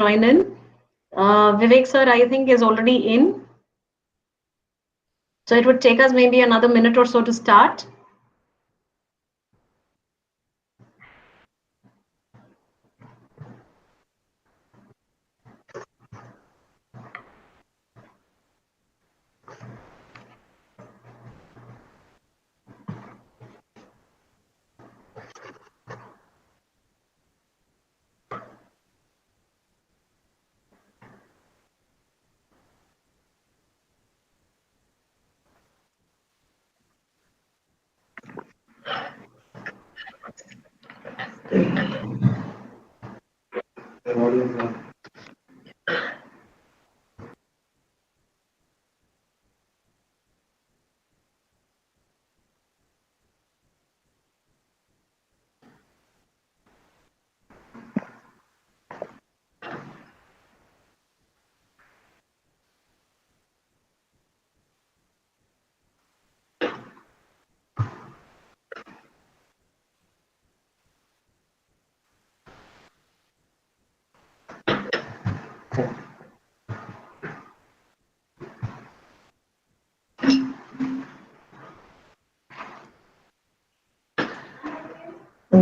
join in. Vivek sir, I think, is already in. So it would take us maybe another minute or so to start.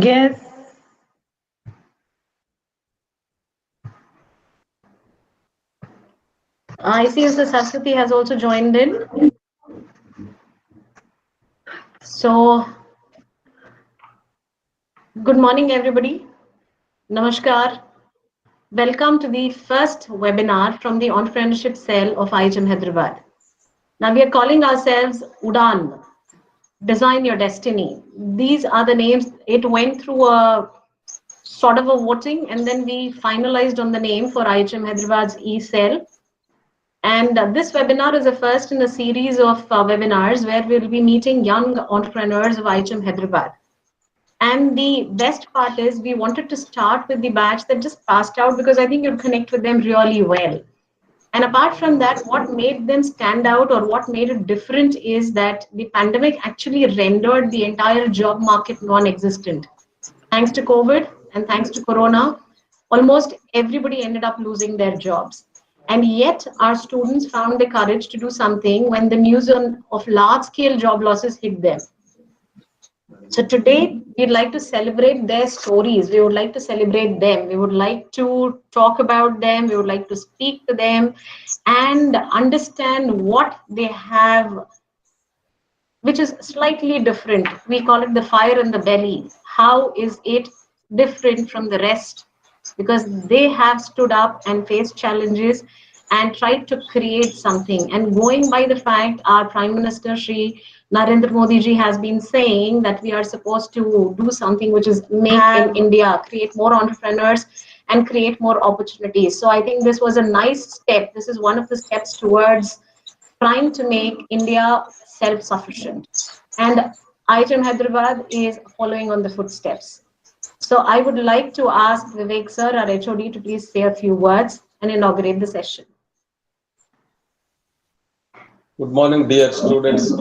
Yes. I see Mr. Saraswati has also joined in. So, good morning, everybody. Namaskar. Welcome to the first webinar from the Entrepreneurship Cell of IHM-Hyderabad. Now, we are calling ourselves UDAN, Design Your Destiny. These are the names. It went through a sort of a voting, and then we finalized on the name for IHM-Hyderabad's e-cell. And this webinar is the first in a series of webinars where we'll be meeting young entrepreneurs of IHM-Hyderabad. And the best part is we wanted to start with the batch that just passed out because I think you'd connect with them really well. And apart from that, what made them stand out or what made it different is that the pandemic actually rendered the entire job market non-existent. Thanks to COVID and thanks to Corona, almost everybody ended up losing their jobs. And yet our students found the courage to do something when the news of large-scale job losses hit them. So today, we'd like to celebrate their stories. We would like to celebrate them. We would like to talk about them. We would like to speak to them and understand what they have, which is slightly different. We call it the fire in the belly. How is it different from the rest? Because they have stood up and faced challenges and tried to create something. And going by the fact our Prime Minister Shri Narendra Modi ji has been saying that we are supposed to do something which is make in India, create more entrepreneurs and create more opportunities. So I think this was a nice step. This is one of the steps towards trying to make India self-sufficient. And IHM Hyderabad is following on the footsteps. So I would like to ask Vivek sir, our HOD, to please say a few words and inaugurate the session. Good morning, dear students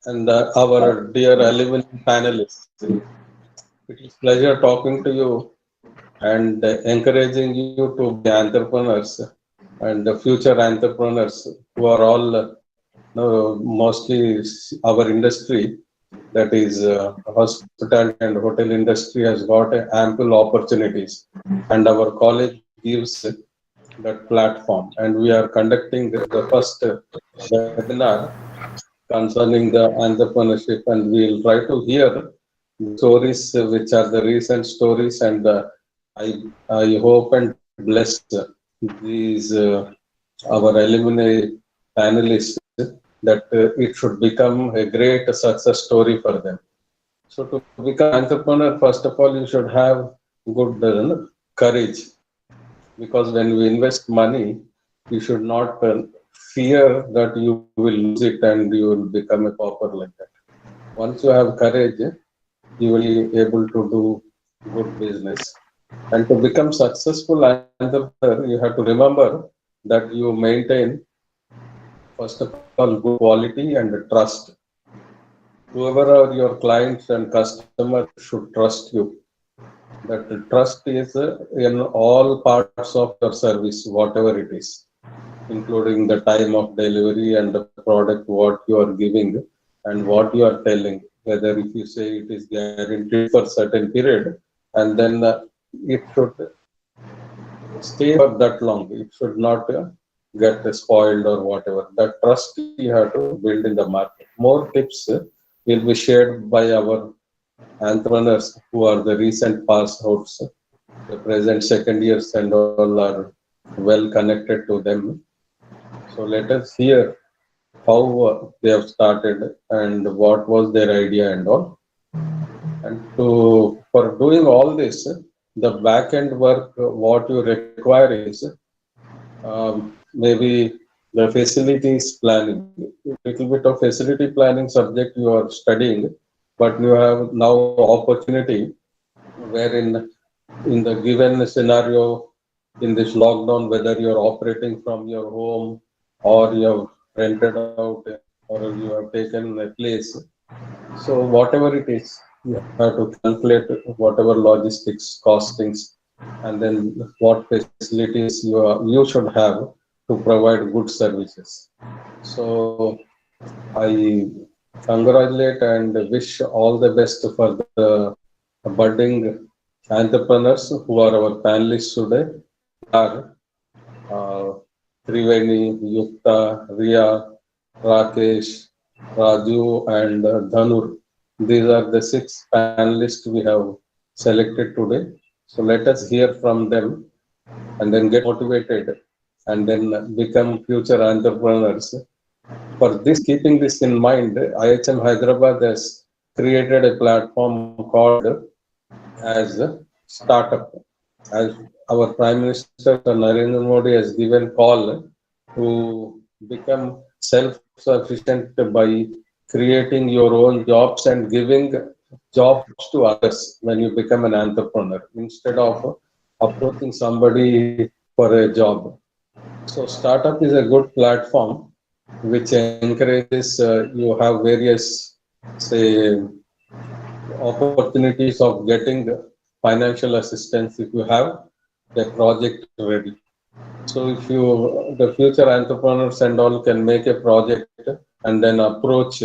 and our dear alumni panelists. It is a pleasure talking to you and encouraging you to be entrepreneurs and the future entrepreneurs who are all mostly our industry, that is hospitality and hotel industry, has got ample opportunities, and our college gives that platform, and we are conducting the first webinar concerning the entrepreneurship, and we'll try to hear stories which are the recent stories, and I hope and bless these our alumni panelists that it should become a great success story for them. So to become an entrepreneur, first of all, you should have good courage, because when we invest money, you should not fear that you will lose it and you will become a pauper like that. Once you have courage, you will be able to do good business. And to become successful entrepreneur, you have to remember that you maintain, first of all, good quality and trust. Whoever are your clients and customers should trust you. That trust is in all parts of your service, whatever it is, including the time of delivery and the product what you are giving and what you are telling. Whether if you say it is guaranteed for certain period, and then it should stay for that long. It should not get spoiled or whatever. That trust you have to build in the market. More tips will be shared by our entrepreneurs who are the recent pass outs. The present second years and all are well connected to them. So let us hear how they have started and what was their idea and all. And to for doing all this, the back end work, what you require is maybe the facilities planning. A little bit of facility planning subject you are studying, but you have now opportunity wherein in the given scenario in this lockdown, whether you're operating from your home or you have rented out or you have taken a place. So whatever it is, you have to calculate whatever logistics, costings, and then what facilities you should have to provide good services. So I congratulate and wish all the best for the budding entrepreneurs who are our panelists today. They are uh, Triveni, Yukta, Ria, Rakesh, Raju, and Dhanur. These are the 6 panelists we have selected today. So let us hear from them and then get motivated and then become future entrepreneurs. For this, keeping this in mind, IHM Hyderabad has created a platform called as startup. As our Prime Minister Narendra Modi has given call to become self-sufficient by creating your own jobs and giving jobs to others when you become an entrepreneur instead of approaching somebody for a job. So startup is a good platform which encourages you have various say opportunities of getting financial assistance if you have a project ready. So if you the future entrepreneurs and all can make a project and then approach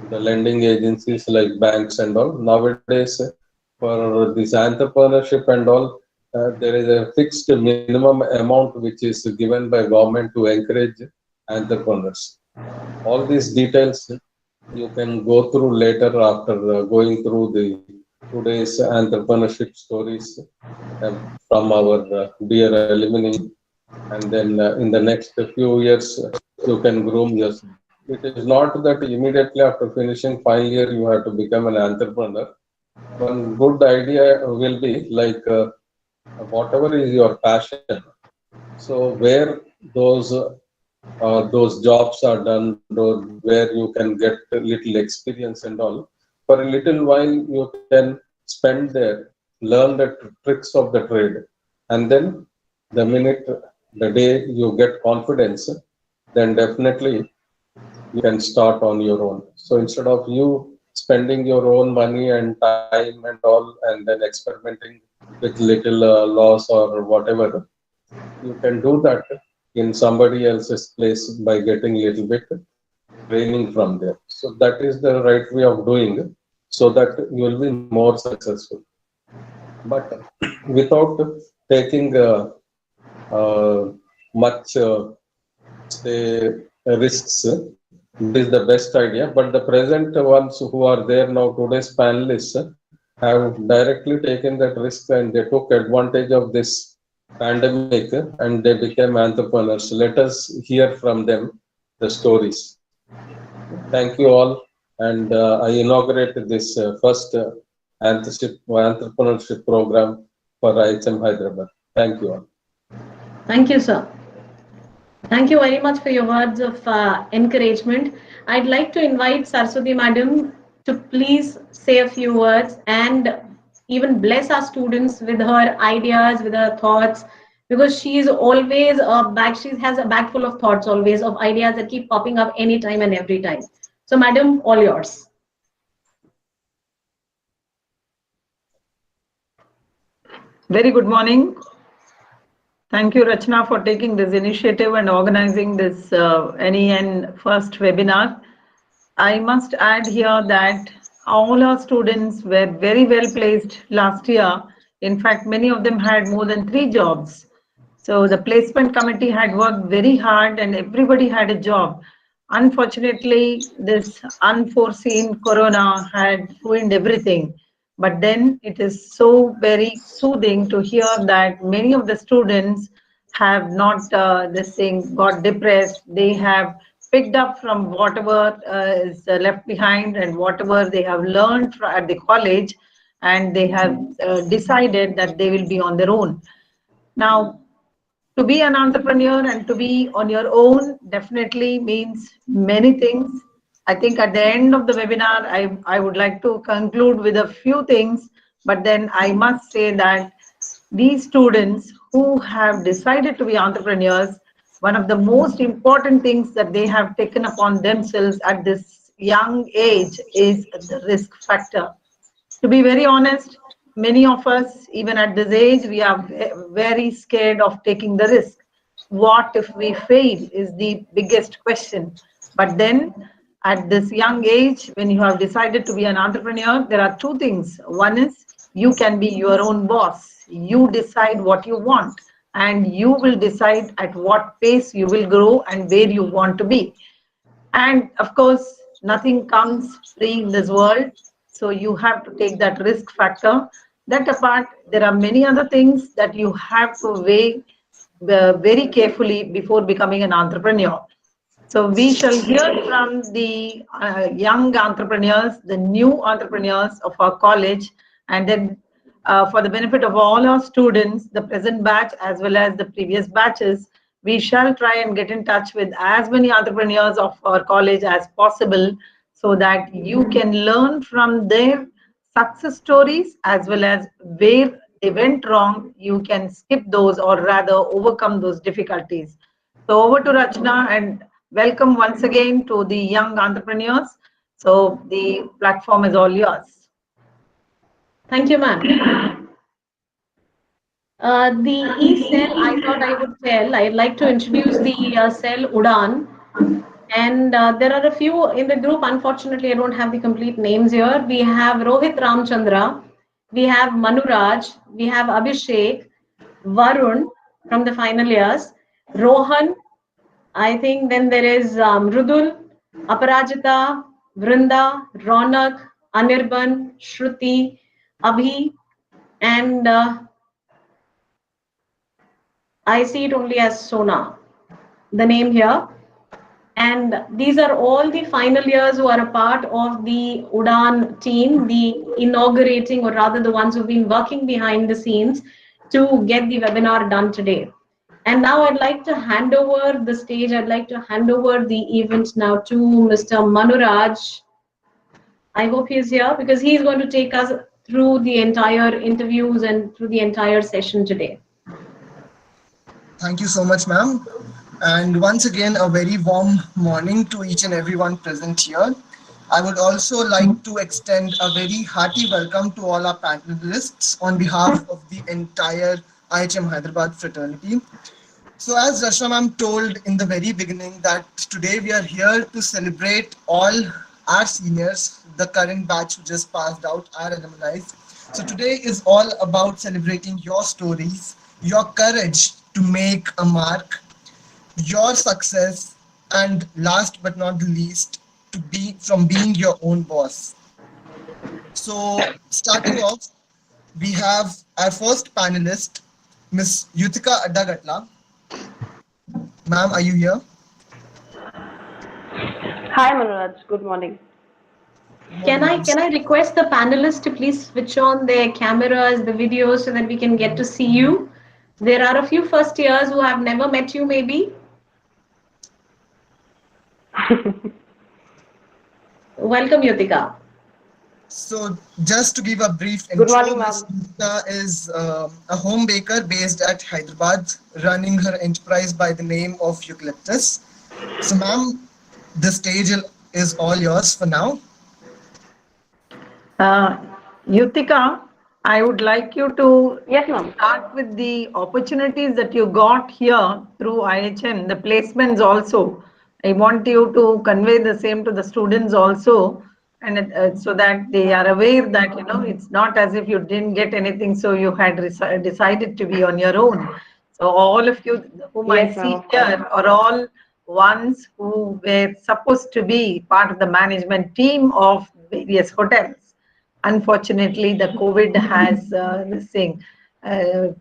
the lending agencies like banks and all. Nowadays for this entrepreneurship and all, there is a fixed minimum amount which is given by government to encourage entrepreneurs. All these details you can go through later after going through the today's entrepreneurship stories from our dear alumni, and then in the next few years you can groom yourself. It is not that immediately after finishing final year you have to become an entrepreneur. One good idea will be like whatever is your passion. So where those jobs are done, where you can get a little experience and all. For a little while, you can spend there, learn the tricks of the trade, and then the minute, the day you get confidence, then definitely you can start on your own. So instead of you spending your own money and time and all, and then experimenting with little loss or whatever, you can do that in somebody else's place by getting a little bit training from there. So that is the right way of doing so that you will be more successful. But without taking much say risks, that is the best idea. But the present ones who are there now, today's panelists, have directly taken that risk and they took advantage of this pandemic and they became entrepreneurs. Let us hear from them the stories. Thank you all. And I inaugurate this first entrepreneurship program for IHM Hyderabad. Thank you all. Thank you, sir. Thank you very much for your words of encouragement. I'd like to invite Saraswati Madam to please say a few words and even bless our students with her ideas, with her thoughts, because she is always she has a bag full of thoughts always, of ideas that keep popping up anytime and every time. So, Madam, all yours. Very good morning. Thank you, Rachna, for taking this initiative and organizing this NEN first webinar. I must add here that all our students were very well placed last year. In fact, many of them had more than 3 jobs. So the placement committee had worked very hard and everybody had a job. Unfortunately, this unforeseen corona had ruined everything. But then it is so very soothing to hear that many of the students have not this thing got depressed. They have picked up from whatever is left behind and whatever they have learned at the college, and they have decided that they will be on their own. Now, to be an entrepreneur and to be on your own definitely means many things. I think at the end of the webinar, I would like to conclude with a few things, but then I must say that these students who have decided to be entrepreneurs, one of the most important things that they have taken upon themselves at this young age is the risk factor. To be very honest, many of us, even at this age, we are very scared of taking the risk. What if we fail is the biggest question. But then, at this young age, when you have decided to be an entrepreneur, there are two things. One is you can be your own boss. You decide what you want, and you will decide at what pace you will grow and where you want to be. And of course, nothing comes free in this world. So you have to take that risk factor. That apart, there are many other things that you have to weigh very carefully before becoming an entrepreneur. So we shall hear from the young entrepreneurs, the new entrepreneurs of our college, and then for the benefit of all our students, the present batch as well as the previous batches, we shall try and get in touch with as many entrepreneurs of our college as possible so that you can learn from their success stories as well as where they went wrong, you can skip those or rather overcome those difficulties. So over to Rachna and welcome once again to the young entrepreneurs. So the platform is all yours. Thank you, ma'am. The e-cell, I thought I would tell. I'd like to introduce the cell Udan. And there are a few in the group. Unfortunately, I don't have the complete names here. We have Rohit Ramchandra, we have Manuraj, we have Abhishek, Varun from the final years, Rohan, I think then there is Rudul, Aparajita, Vrinda, Ronak, Anirban, Shruti, Abhi, and I see it only as Sona, the name here. And these are all the final years who are a part of the Udan team, the inaugurating, or rather the ones who've been working behind the scenes to get the webinar done today. And now I'd like to hand over the stage, I'd like to hand over the event now to Mr. Manuraj. I hope he's here because he's going to take us through the entire interviews and through the entire session today. Thank you so much, ma'am. And once again, a very warm morning to each and everyone present here. I would also like to extend a very hearty welcome to all our panelists on behalf of the entire IHM-Hyderabad fraternity. So as Rashna ma'am told in the very beginning that today we are here to celebrate all our seniors, the current batch who just passed out, our alumni. So today is all about celebrating your stories, your courage to make a mark, your success, and last but not the least, to be from being your own boss. So starting off, we have our first panelist, Miss Yutika Addagatla. Ma'am, are you here? Hi Manoj, good morning. Can I request the panelists to please switch on their cameras, the videos, so that we can get to see you? There are a few first years who have never met you, maybe. Welcome, Yutika. So just to give a brief Good intro, morning, Ms. ma'am. Yutika is a home baker based at Hyderabad, running her enterprise by the name of Eucalyptus. So ma'am, the stage is all yours for now. Yutika, I would like you to Yes, ma'am. start with the opportunities that you got here through IHM, the placements also. I want you to convey the same to the students also, and so that they are aware that it's not as if you didn't get anything, so you had decided to be on your own. So all of you whom I Yes, ma'am, see of course. here are all ones who were supposed to be part of the management team of various hotels. Unfortunately, the COVID has this thing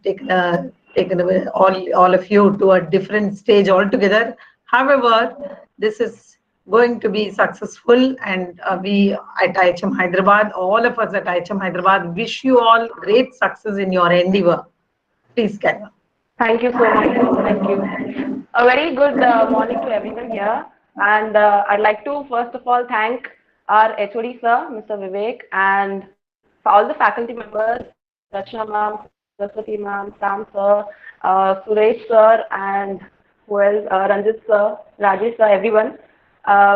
taken away all of you to a different stage altogether. However, this is going to be successful, and we at IHM Hyderabad, all of us at IHM Hyderabad, wish you all great success in your endeavor. Please carry on. Thank you so much, ma'am. Thank you. A very good morning to everyone here. And I'd like to first of all thank our HOD sir, Mr. Vivek, and for all the faculty members, Rachna ma'am, Saraswati ma'am, Sam sir, Suresh sir, and who else, Ranjit sir, Rajesh sir, everyone,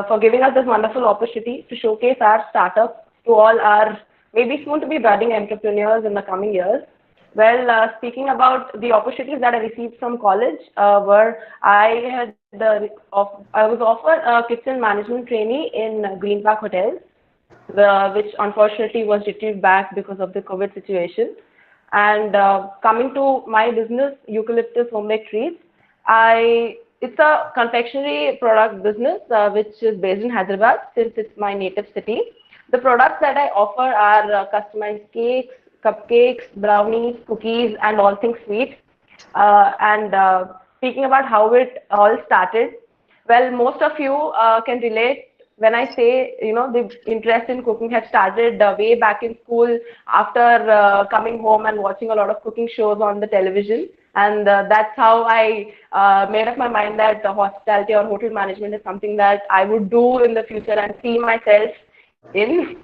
for giving us this wonderful opportunity to showcase our startup to all our maybe soon to be budding entrepreneurs in the coming years. Well, speaking about the opportunities that I received from college, were I was offered a kitchen management trainee in Green Park Hotels, which unfortunately was retrieved back because of the COVID situation. And coming to my business, Eucalyptus Homemade Treats, it's a confectionery product business which is based in Hyderabad since it's my native city. The products that I offer are customized cakes, cupcakes, brownies, cookies, and all things sweet. And speaking about how it all started, well, most of you can relate when I say, the interest in cooking had started way back in school after coming home and watching a lot of cooking shows on the television. And that's how I made up my mind that hospitality or hotel management is something that I would do in the future and see myself in.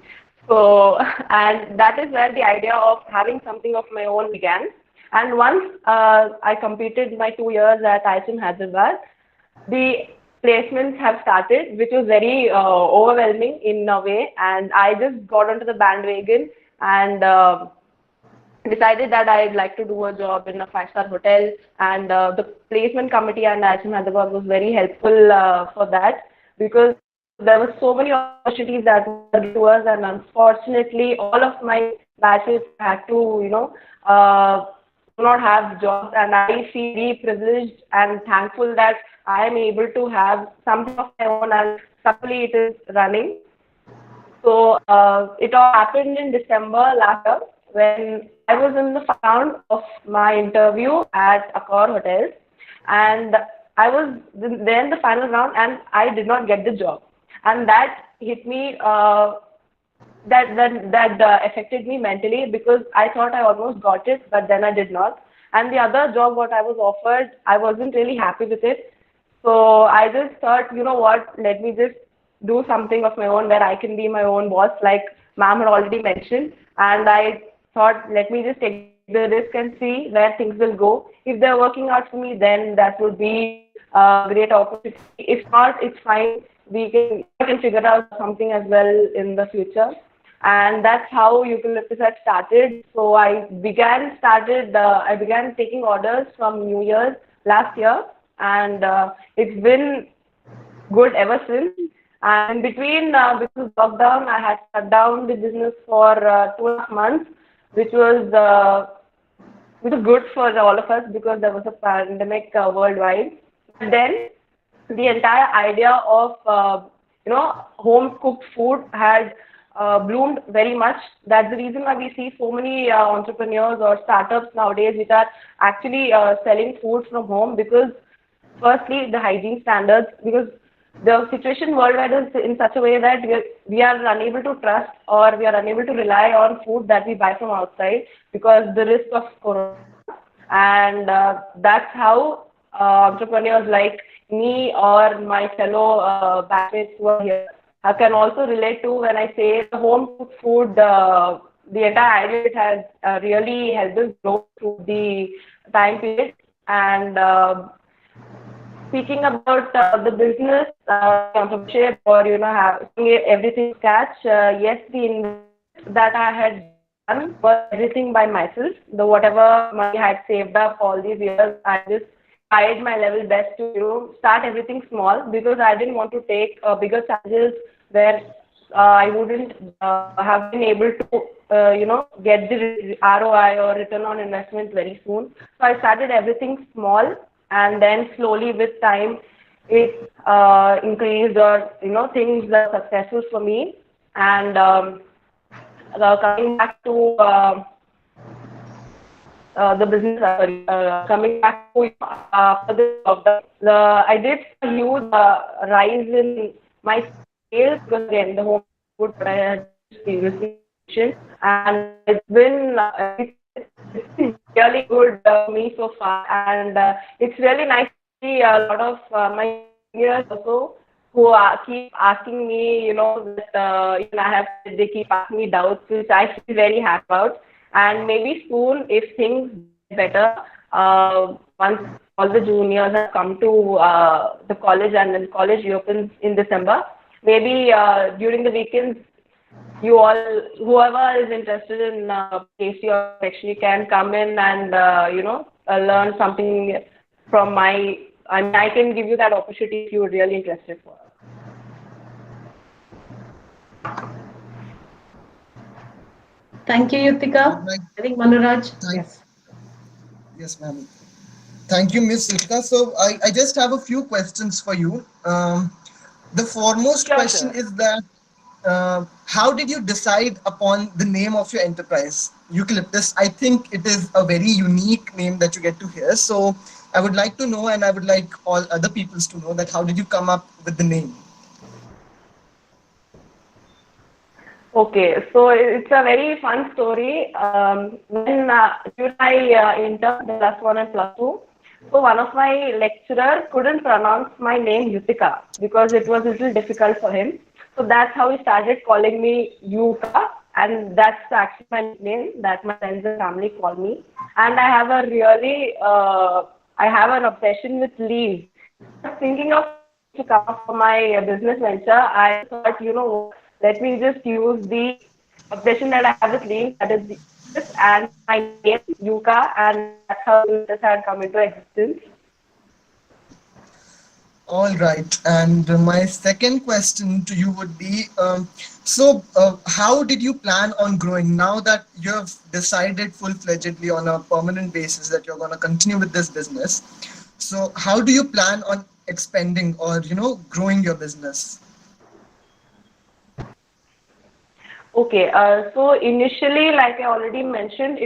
So, and that is where the idea of having something of my own began. And once I completed my 2 years at IHM Hyderabad, the placements have started, which was very overwhelming in a way. And I just got onto the bandwagon and decided that I'd like to do a job in a five-star hotel. And the placement committee and IHM Hyderabad was very helpful for that because there were so many opportunities that were given to us, and unfortunately, all of my batches had to, do not have jobs, and I feel very privileged and thankful that I am able to have something of my own, and successfully it is running. So it all happened in December last year when I was in the final round of my interview at Accor Hotels, and I was there in the final round, and I did not get the job, and that hit me. That affected me mentally because I thought I almost got it, but then I did not. And the other job what I was offered, I wasn't really happy with it. So I just thought, you know what, let me just do something of my own where I can be my own boss, like ma'am had already mentioned. And I thought, let me just take the risk and see where things will go. If they're working out for me, then that would be a great opportunity. If not, it's fine. I can figure out something as well in the future. And that's how Eucalyptus had started. So I began taking orders from New Year's last year, and it's been good ever since. And in between, because of lockdown, I had shut down the business for 2.5 months, which was good for all of us because there was a pandemic worldwide. But then the entire idea of home cooked food had bloomed very much. That's the reason why we see so many entrepreneurs or startups nowadays which are actually selling food from home, because firstly the hygiene standards, because the situation worldwide is in such a way that we are unable to trust or we are unable to rely on food that we buy from outside because the risk of corona. And that's how entrepreneurs like me or my fellow batchmates who are here can also relate to when I say the home cooked food. The entire idea it has really helped us grow through the time period. And speaking about the business, entrepreneurship, or having everything scratch, yes, the investment that I had done was everything by myself. The whatever money I had saved up all these years, I just tried my level best to start everything small, because I didn't want to take bigger challenges where I wouldn't have been able to get the ROI or return on investment very soon. So I started everything small, and then slowly with time it increased, or things were successful for me. And coming back to the business, coming back to for this lockdown, I did a huge rise in my sales, because again the home food that I had previously mentioned, and it's been really good for me so far, and it's really nice to see a lot of my seniors also who keep asking me, that I have, they keep asking me doubts, which I feel very happy about. And maybe soon, if things get better, once all the juniors have come to the college and then college reopens in December, maybe during the weekends, you all, whoever is interested in tasty or confectionery, can come in and learn something from my. I mean, I can give you that opportunity if you're really interested for. Thank you, Yutika. I think Manuraj. Yes. Yes, ma'am. Thank you, Miss Yutika. So I just have a few questions for you. The foremost Sure, question sure. is that how did you decide upon the name of your enterprise, Eucalyptus? I think it is a very unique name that you get to hear. So I would like to know, and I would like all other peoples to know, that how did you come up with the name? Okay, so it's a very fun story. When during my intern, the +1 and +2, so one of my lecturer couldn't pronounce my name Yutika because it was a little difficult for him. So that's how he started calling me Yuka, and that's actually my nickname that my friends and family call me. And I have a really, I have an obsession with leaves. Thinking of to come up for my business venture, I thought, let me just use the obsession that I have with leaves, that is this, and my name, Yuka, and that's how this had come into existence. All right. And my second question to you would be, how did you plan on growing now that you have decided full-fledgedly on a permanent basis that you're going to continue with this business? So how do you plan on expanding or, growing your business? Okay, so initially, like I already mentioned,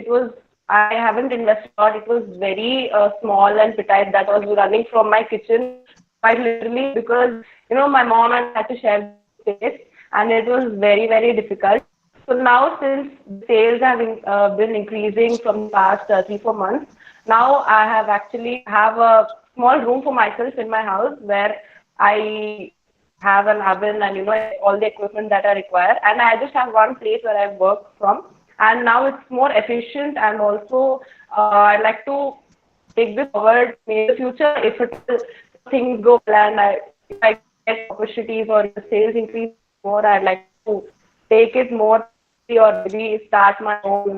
I haven't invested a lot. It was very small and petite that was running from my kitchen quite literally, because, my mom and I had to share space, and it was very, very difficult. So now, since the sales have been increasing from the past 3-4 months, now I have actually have a small room for myself in my house where I have an oven and all the equipment that I require, and I just have one place where I work from, and now it's more efficient, and also I'd like to take this forward in the future if things go well, and if I get opportunities or the sales increase more, I'd like to take it more, or maybe start my own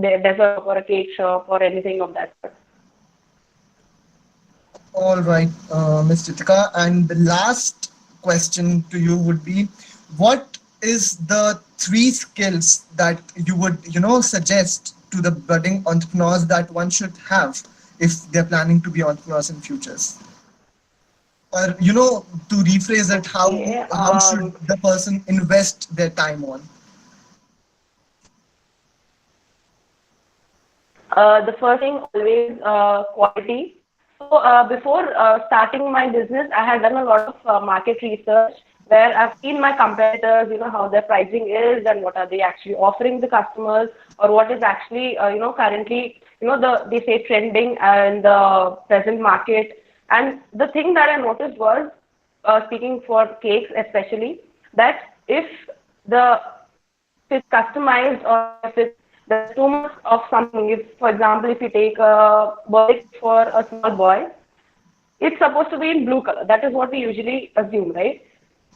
dessert or a cake shop or anything of that sort. All right, Ms. Chitika. And the last question to you would be, what is the 3 skills that you would, suggest to the budding entrepreneurs that one should have if they're planning to be entrepreneurs in futures? Or, to rephrase it, Okay. how should the person invest their time on? The first thing, always quality. So before starting my business, I had done a lot of market research where I've seen my competitors, how their pricing is and what are they actually offering the customers, or what is actually, currently, they say trending in the present market. And the thing that I noticed was, speaking for cakes especially, that if it's customized, or if there's too much of something. If, for example, if you take a birthday cake for a small boy, it's supposed to be in blue color. That is what we usually assume, right?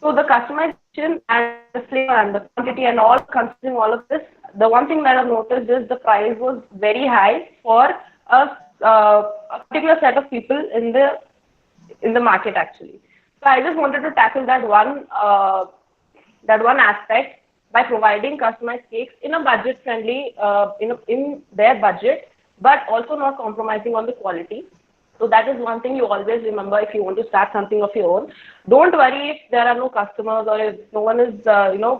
So the customization and the flavor and the quantity and all, considering all of this, the one thing that I've noticed is the price was very high for a particular set of people in the market actually. So I just wanted to tackle that one aspect by providing customized cakes in a budget friendly, in their budget, but also not compromising on the quality. So that is one thing you always remember if you want to start something of your own. Don't worry if there are no customers or if no one is,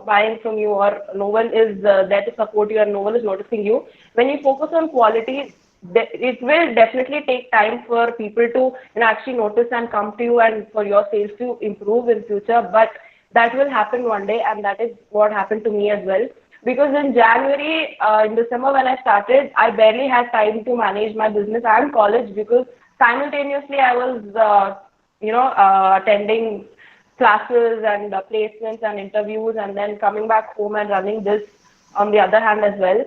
buying from you or no one is there to support you and no one is noticing you. When you focus on quality, it will definitely take time for people to actually notice and come to you and for your sales to improve in future. But that will happen one day, and that is what happened to me as well. Because in January, in December when I started, I barely had time to manage my business and college because simultaneously I was, attending classes and placements and interviews, and then coming back home and running this on the other hand as well.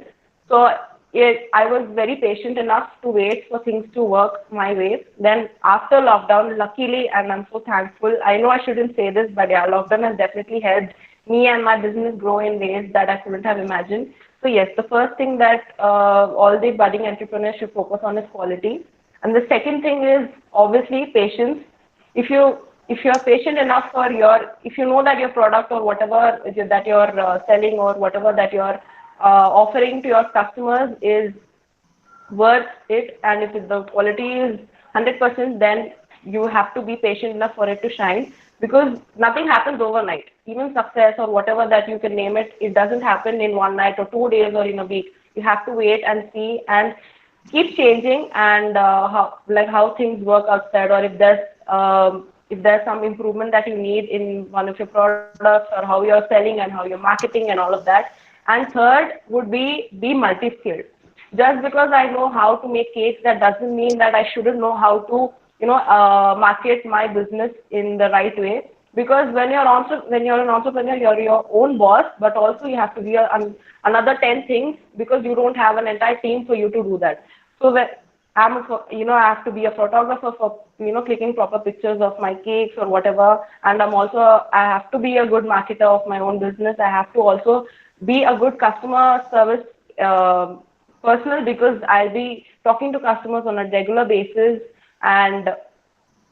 So I was very patient enough to wait for things to work my way. Then after lockdown, luckily, and I'm so thankful, I know I shouldn't say this, but yeah, lockdown has definitely helped me and my business grow in ways that I couldn't have imagined. So yes, the first thing that all the budding entrepreneurs should focus on is quality. And the second thing is obviously patience. If you're patient enough if you know that your product or whatever that you're selling or whatever that you're offering to your customers is worth it, and if the quality is 100%, then you have to be patient enough for it to shine, because nothing happens overnight. Even success or whatever that you can name it, it doesn't happen in one night or 2 days or in a week. You have to wait and see and keep changing, and how things work outside, or if there's some improvement that you need in one of your products, or how you're selling and how you're marketing and all of that. And third would be multi-skilled. Just because I know how to make cakes, that doesn't mean that I shouldn't know how to, market my business in the right way. Because when you're an entrepreneur, you're your own boss, but also you have to be another 10 things, because you don't have an entire team for you to do that. So I have to be a photographer for, clicking proper pictures of my cakes or whatever. And I have to be a good marketer of my own business. I have to also be a good customer service personnel, because I'll be talking to customers on a regular basis. And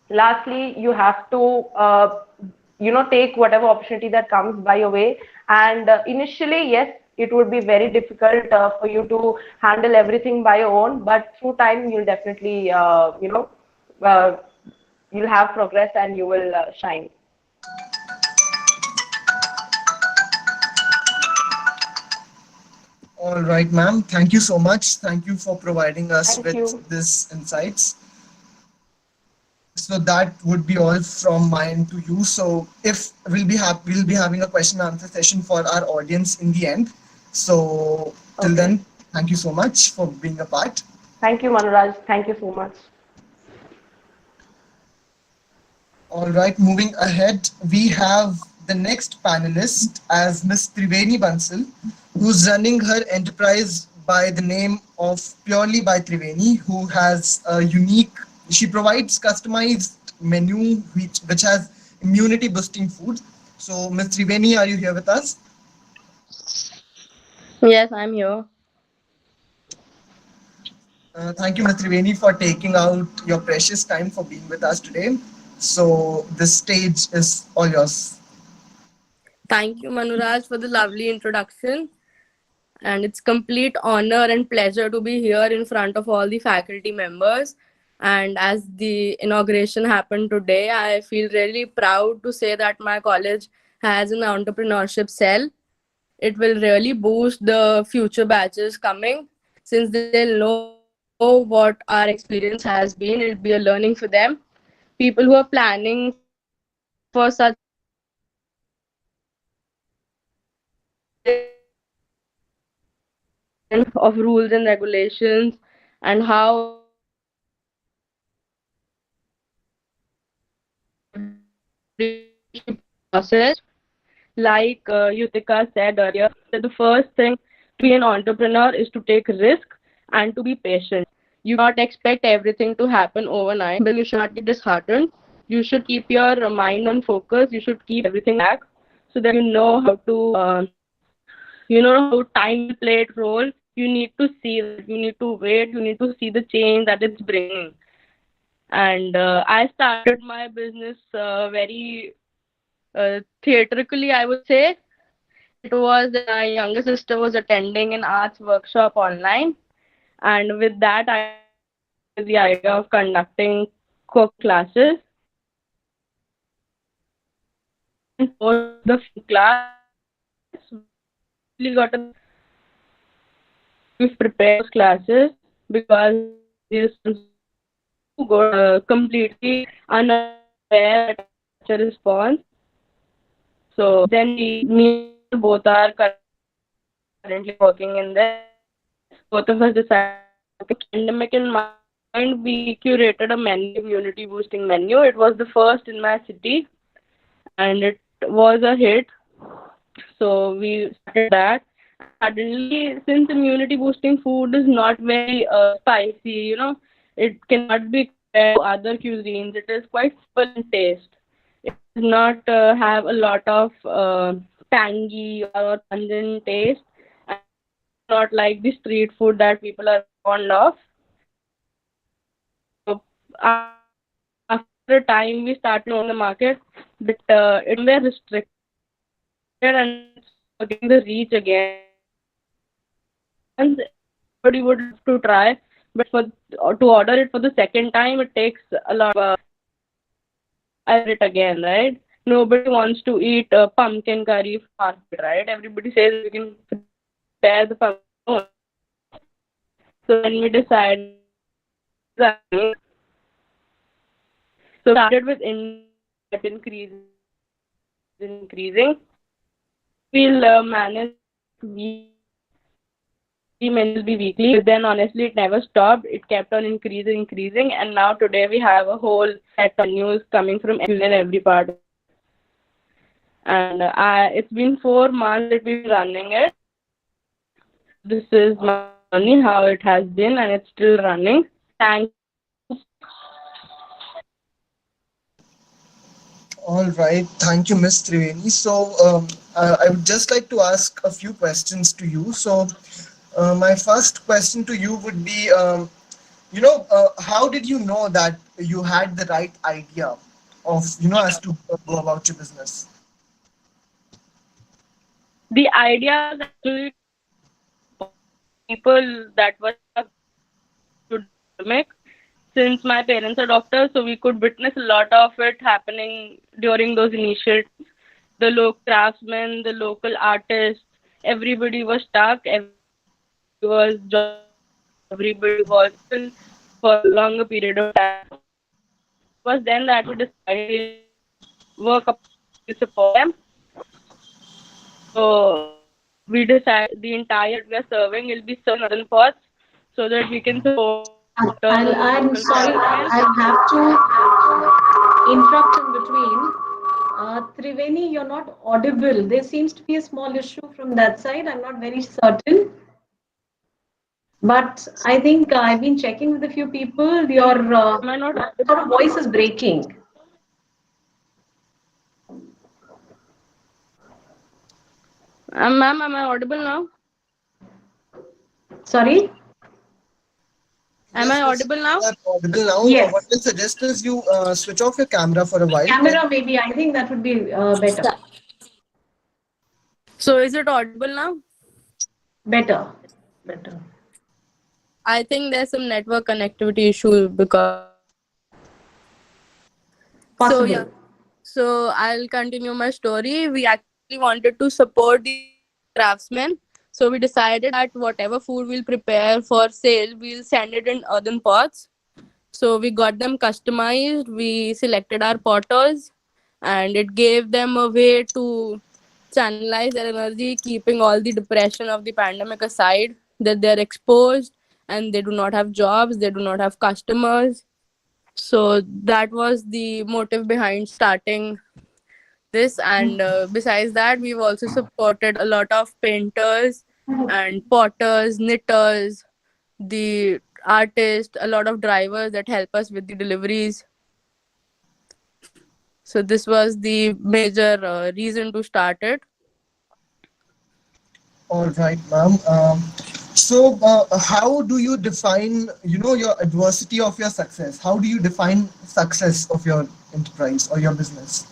lastly, you have to, take whatever opportunity that comes by your way. And initially, yes, it would be very difficult for you to handle everything by your own, but through time, you'll definitely, you'll have progress and you will shine. All right, ma'am. Thank you so much. Thank you for providing us Thank with you. this insights. So that would be all from my end to you. So if we'll be having a question and answer session for our audience in the end. So till Okay. then, thank you so much for being a part. Thank you, Manuraj. Thank you so much. All right, moving ahead, we have the next panelist as Ms. Triveni Bansal, who's running her enterprise by the name of Purely by Triveni, who has a unique, she provides customized menu which has immunity boosting food. So Ms. Triveni, are you here with us? Yes, I'm here. Thank you, Ms. Triveni, for taking out your precious time for being with us today. So this stage is all yours. Thank you, Manuraj, for the lovely introduction. And it's complete honor and pleasure to be here in front of all the faculty members. And as the inauguration happened today, I feel really proud to say that my college has an entrepreneurship cell. It will really boost the future batches coming, since they'll know what our experience has been. It'll be a learning for them. People who are planning for such initiatives will definitely of rules and regulations and how everything should be processed. Like Yutika said earlier, that the first thing to be an entrepreneur is to take risk and to be patient. You cannot expect everything to happen overnight, but you should not get disheartened. You should keep your mind on focus. You should keep everything back so that you know how to you know how time will play its role. You need to see that. You need to wait. You need to see the change that it's bringing. And I started my business very theatrically, I would say. It was that my younger sister was attending an arts workshop online, and with that, I with the idea of conducting cook classes. And post the class, we got a we've prepared those classes because this got completely unaware at such a response. So then me both are currently working in this. Both of us decided pandemic in mind. We curated a menu, immunity boosting menu. It was the first in my city, and it was a hit. So we started that. Suddenly, since immunity boosting food is not very spicy, it cannot be compared to other cuisines. It is quite simple in taste. It does not have a lot of tangy or pungent taste, and not like the street food that people are fond of. So after a time, we started on the market, but it was restricted and getting the reach again. Once everybody would have to try, but for to order it for the second time, it takes a lot of it again, right? Nobody wants to eat pumpkin curry from market, right? Everybody says we can prepare the pumpkin. So then we decided. So started with increasing. We'll manage menus will be weekly. But then honestly, it never stopped. It kept on increasing, and now today we have a whole set of menus coming from every part. And it's been 4 months that we've been running it. This is my journey, how it has been, and it's still running. Thank. All right, thank you, Ms. Triveni. So I would just like to ask a few questions to you. So my first question to you would be, how did you know that you had the right idea of, as to go about your business? The idea was actually people that were to pandemic. Since my parents are doctors, so we could witness a lot of it happening during those initial. The local craftsmen, the local artists, everybody was stuck. Everybody was in for a longer period of time. It was then that we decided to work up to support them. So we decided the entire we are serving will be served in earthen pots so that we can support I'm sorry, I'll have to interrupt in between. Triveni, you're not audible. There seems to be a small issue from that side. I'm not very certain. But I think I've been checking with a few people. Your sort of voice is breaking. Ma'am, am I audible now? Sorry? Am I audible now? Audible now. Yes. What I suggest is you switch off your camera for a while. Camera, maybe. I think that would be better. So is it audible now? Better. I think there's some network connectivity issue because. Possible. So yeah. So I'll continue my story. We actually wanted to support the craftsmen. So we decided that whatever food we'll prepare for sale, we'll send it in earthen pots. So we got them customized. We selected our potters, and it gave them a way to channelize their energy, keeping all the depression of the pandemic aside, that they're exposed and they do not have jobs, they do not have customers. So that was the motive behind starting this. And besides that, we've also supported a lot of painters and potters, knitters, the artists, a lot of drivers that help us with the deliveries. So this was the major reason to start it. All right, ma'am. How do you define, your adversity of your success? How do you define success of your enterprise or your business?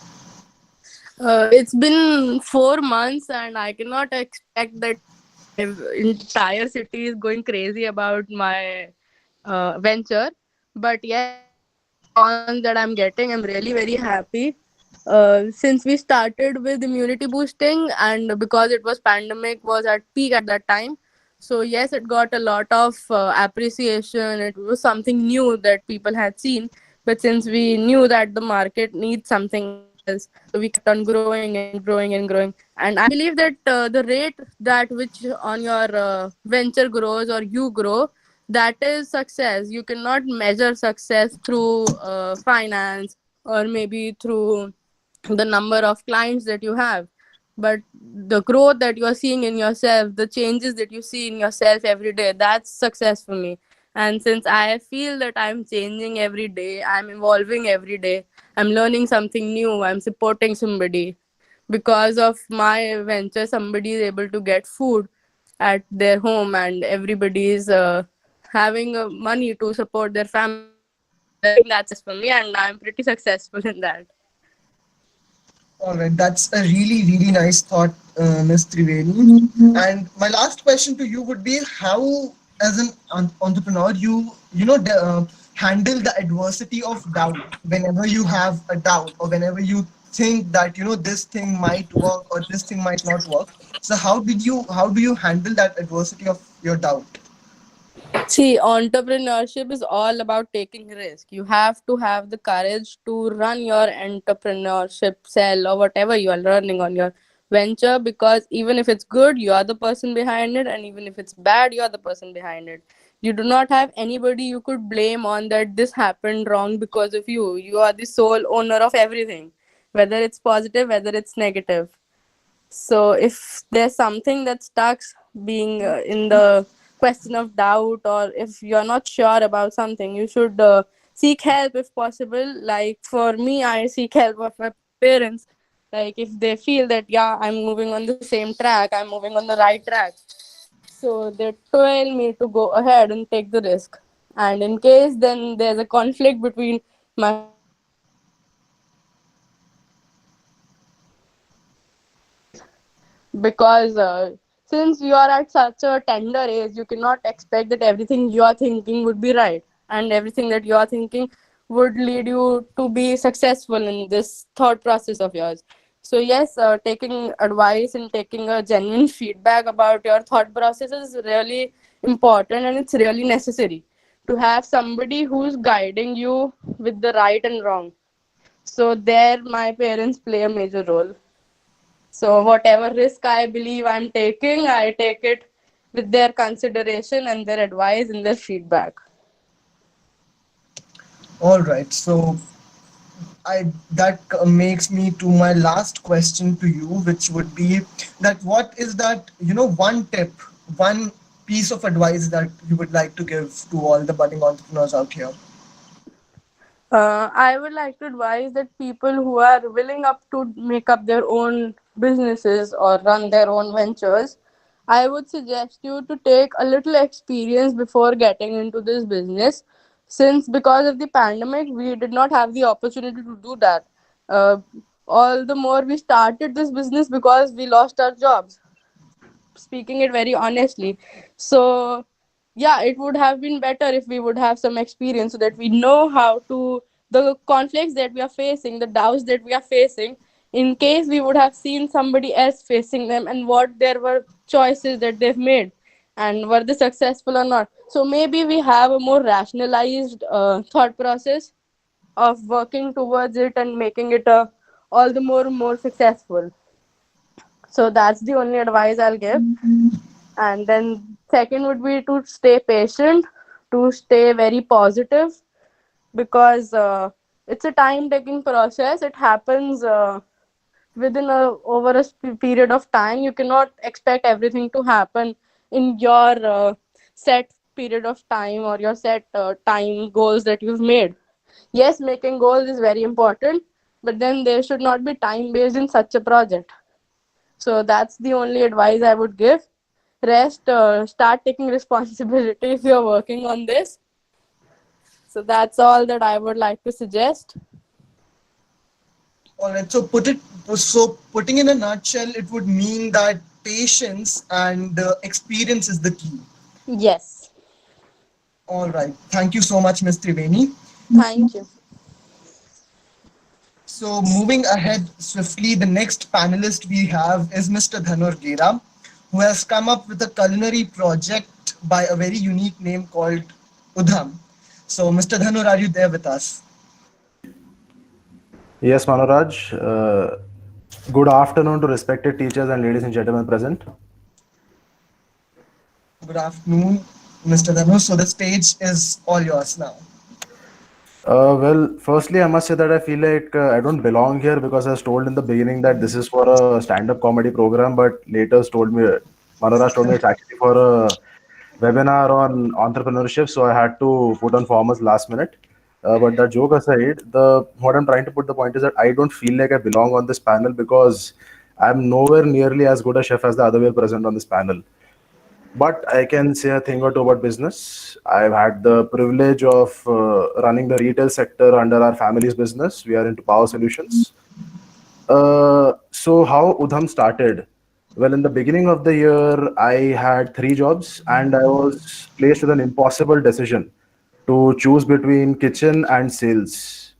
It's been 4 months, and I cannot expect that my entire city is going crazy about my venture. But yes, the response that I'm getting, I'm really very happy. Since we started with immunity boosting, and because it was pandemic was at peak at that time, so yes, it got a lot of appreciation. It was something new that people had seen, but since we knew that the market needs something else, so we kept on growing and growing and growing. And I believe that the rate that which on your venture grows or you grow, that is success. You cannot measure success through finance, or maybe through the number of clients that you have, but the growth that you are seeing in yourself, the changes that you see in yourself every day, that's success for me. And since I feel that I'm changing every day, I'm evolving every day, I'm learning something new, I'm supporting somebody, because of my venture somebody is able to get food at their home, and everybody is having money to support their family, then I think that's success for me, and I'm pretty successful in that. All right, that's a really, really nice thought, Ms. Triveni. And my last question to you would be how, as an entrepreneur, handle the adversity of doubt whenever you have a doubt or whenever you think that, this thing might work or this thing might not work. So how do you handle that adversity of your doubt? See, entrepreneurship is all about taking risk. You have to have the courage to run your entrepreneurship cell or whatever you are running on your venture, because even if it's good, you are the person behind it, and even if it's bad, you are the person behind it. You do not have anybody you could blame on that this happened wrong because of you. You are the sole owner of everything, whether it's positive, whether it's negative. So if there's something that stuck, being in the question of doubt, or if you're not sure about something, you should seek help if possible. Like for me, I seek help of my parents. Like if they feel that, yeah, I'm moving on the same track, I'm moving on the right track, so they tell me to go ahead and take the risk. And in case then there's a conflict between my father and my mother, so then I would take the risk and take it, because since you are at such a tender age, you cannot expect that everything you are thinking would be right, and everything that you are thinking would lead you to be successful in this thought process of yours. So yes, taking advice and taking a genuine feedback about your thought process is really important, and it's really necessary to have somebody who's guiding you with the right and wrong. So there my parents play a major role. So whatever risk I believe I'm taking, I take it with their consideration and their advice and their feedback. All right. So makes me to my last question to you, which would be that what is that, one tip, one piece of advice that you would like to give to all the budding entrepreneurs out here? I would like to advise that people who are willing up to make up their own businesses or run their own ventures, I would suggest you to take a little experience before getting into this business. Since because of the pandemic, we did not have the opportunity to do that. Uh, all the more we started this business because we lost our jobs, speaking it very honestly. So yeah, it would have been better if we would have some experience, so that we know how to, the conflicts that we are facing, the doubts that we are facing, in case we would have seen somebody else facing them, and what there were choices that they've made, and were they successful or not. So maybe we have a more rationalized thought process of working towards it and making it all the more successful. So that's the only advice I'll give. And then second would be to stay patient, to stay very positive, because it's a time taking process. It happens within a over a period of time. You cannot expect everything to happen in your set period of time, or your set time goals that you've made. Yes, making goals is very important, but then there should not be time based in such a project. So that's the only advice I would give. Rest, start taking responsibility if you're working on this. So that's all that I would like to suggest. All right. So putting in a nutshell, it would mean that patience and experience is the key. Yes. All right. Thank you so much, Ms. Triveni. Thank you. So moving ahead swiftly, the next panelist we have is Mr. Dhanur Gera, who has come up with a culinary project by a very unique name called Udham. So Mr. Dhanur, are you there with us? Yes, Manuraj. Good afternoon to respected teachers and ladies and gentlemen present. Good afternoon, Mr. Dhanur. So the stage is all yours now. Well, firstly, I must say that I feel like I don't belong here because I was told in the beginning that this is for a stand-up comedy program, but later Manuraj told me it's actually for a webinar on entrepreneurship, so I had to put on formals last minute. But that joke aside, what I'm trying to put the point is that I don't feel like I belong on this panel because I'm nowhere nearly as good a chef as the other way present on this panel. But I can say a thing or two about business. I've had the privilege of running the retail sector under our family's business. We are into power solutions. So how Udham started? Well, in the beginning of the year, I had 3 jobs and I was placed with an impossible decision to choose between kitchen and sales.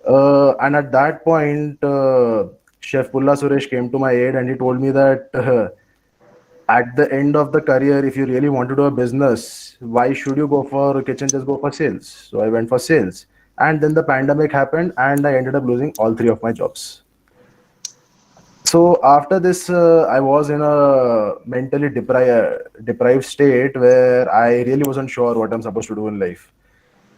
And at that point, Chef Pulla Suresh came to my aid and he told me that at the end of the career, if you really want to do a business, why should you go for kitchen? Just go for sales. So I went for sales. And then the pandemic happened and I ended up losing all 3 of my jobs. So after this, I was in a mentally deprived state where I really wasn't sure what I'm supposed to do in life.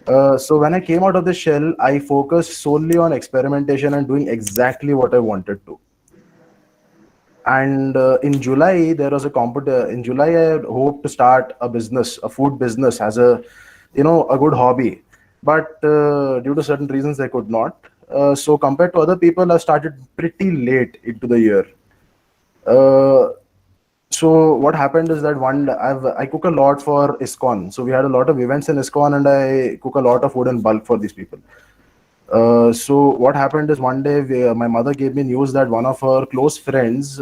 So when I came out of the shell, I focused solely on experimentation and doing exactly what I wanted to. And in July, there was a competitor. In July, I had hoped to start a business, a food business, as a good hobby. But due to certain reasons, I could not. So compared to other people, I started pretty late into the year. So what happened is that I cook a lot for ISKCON. So we had a lot of events in ISKCON, and I cook a lot of food in bulk for these people. So what happened is one day my mother gave me news that one of her close friends,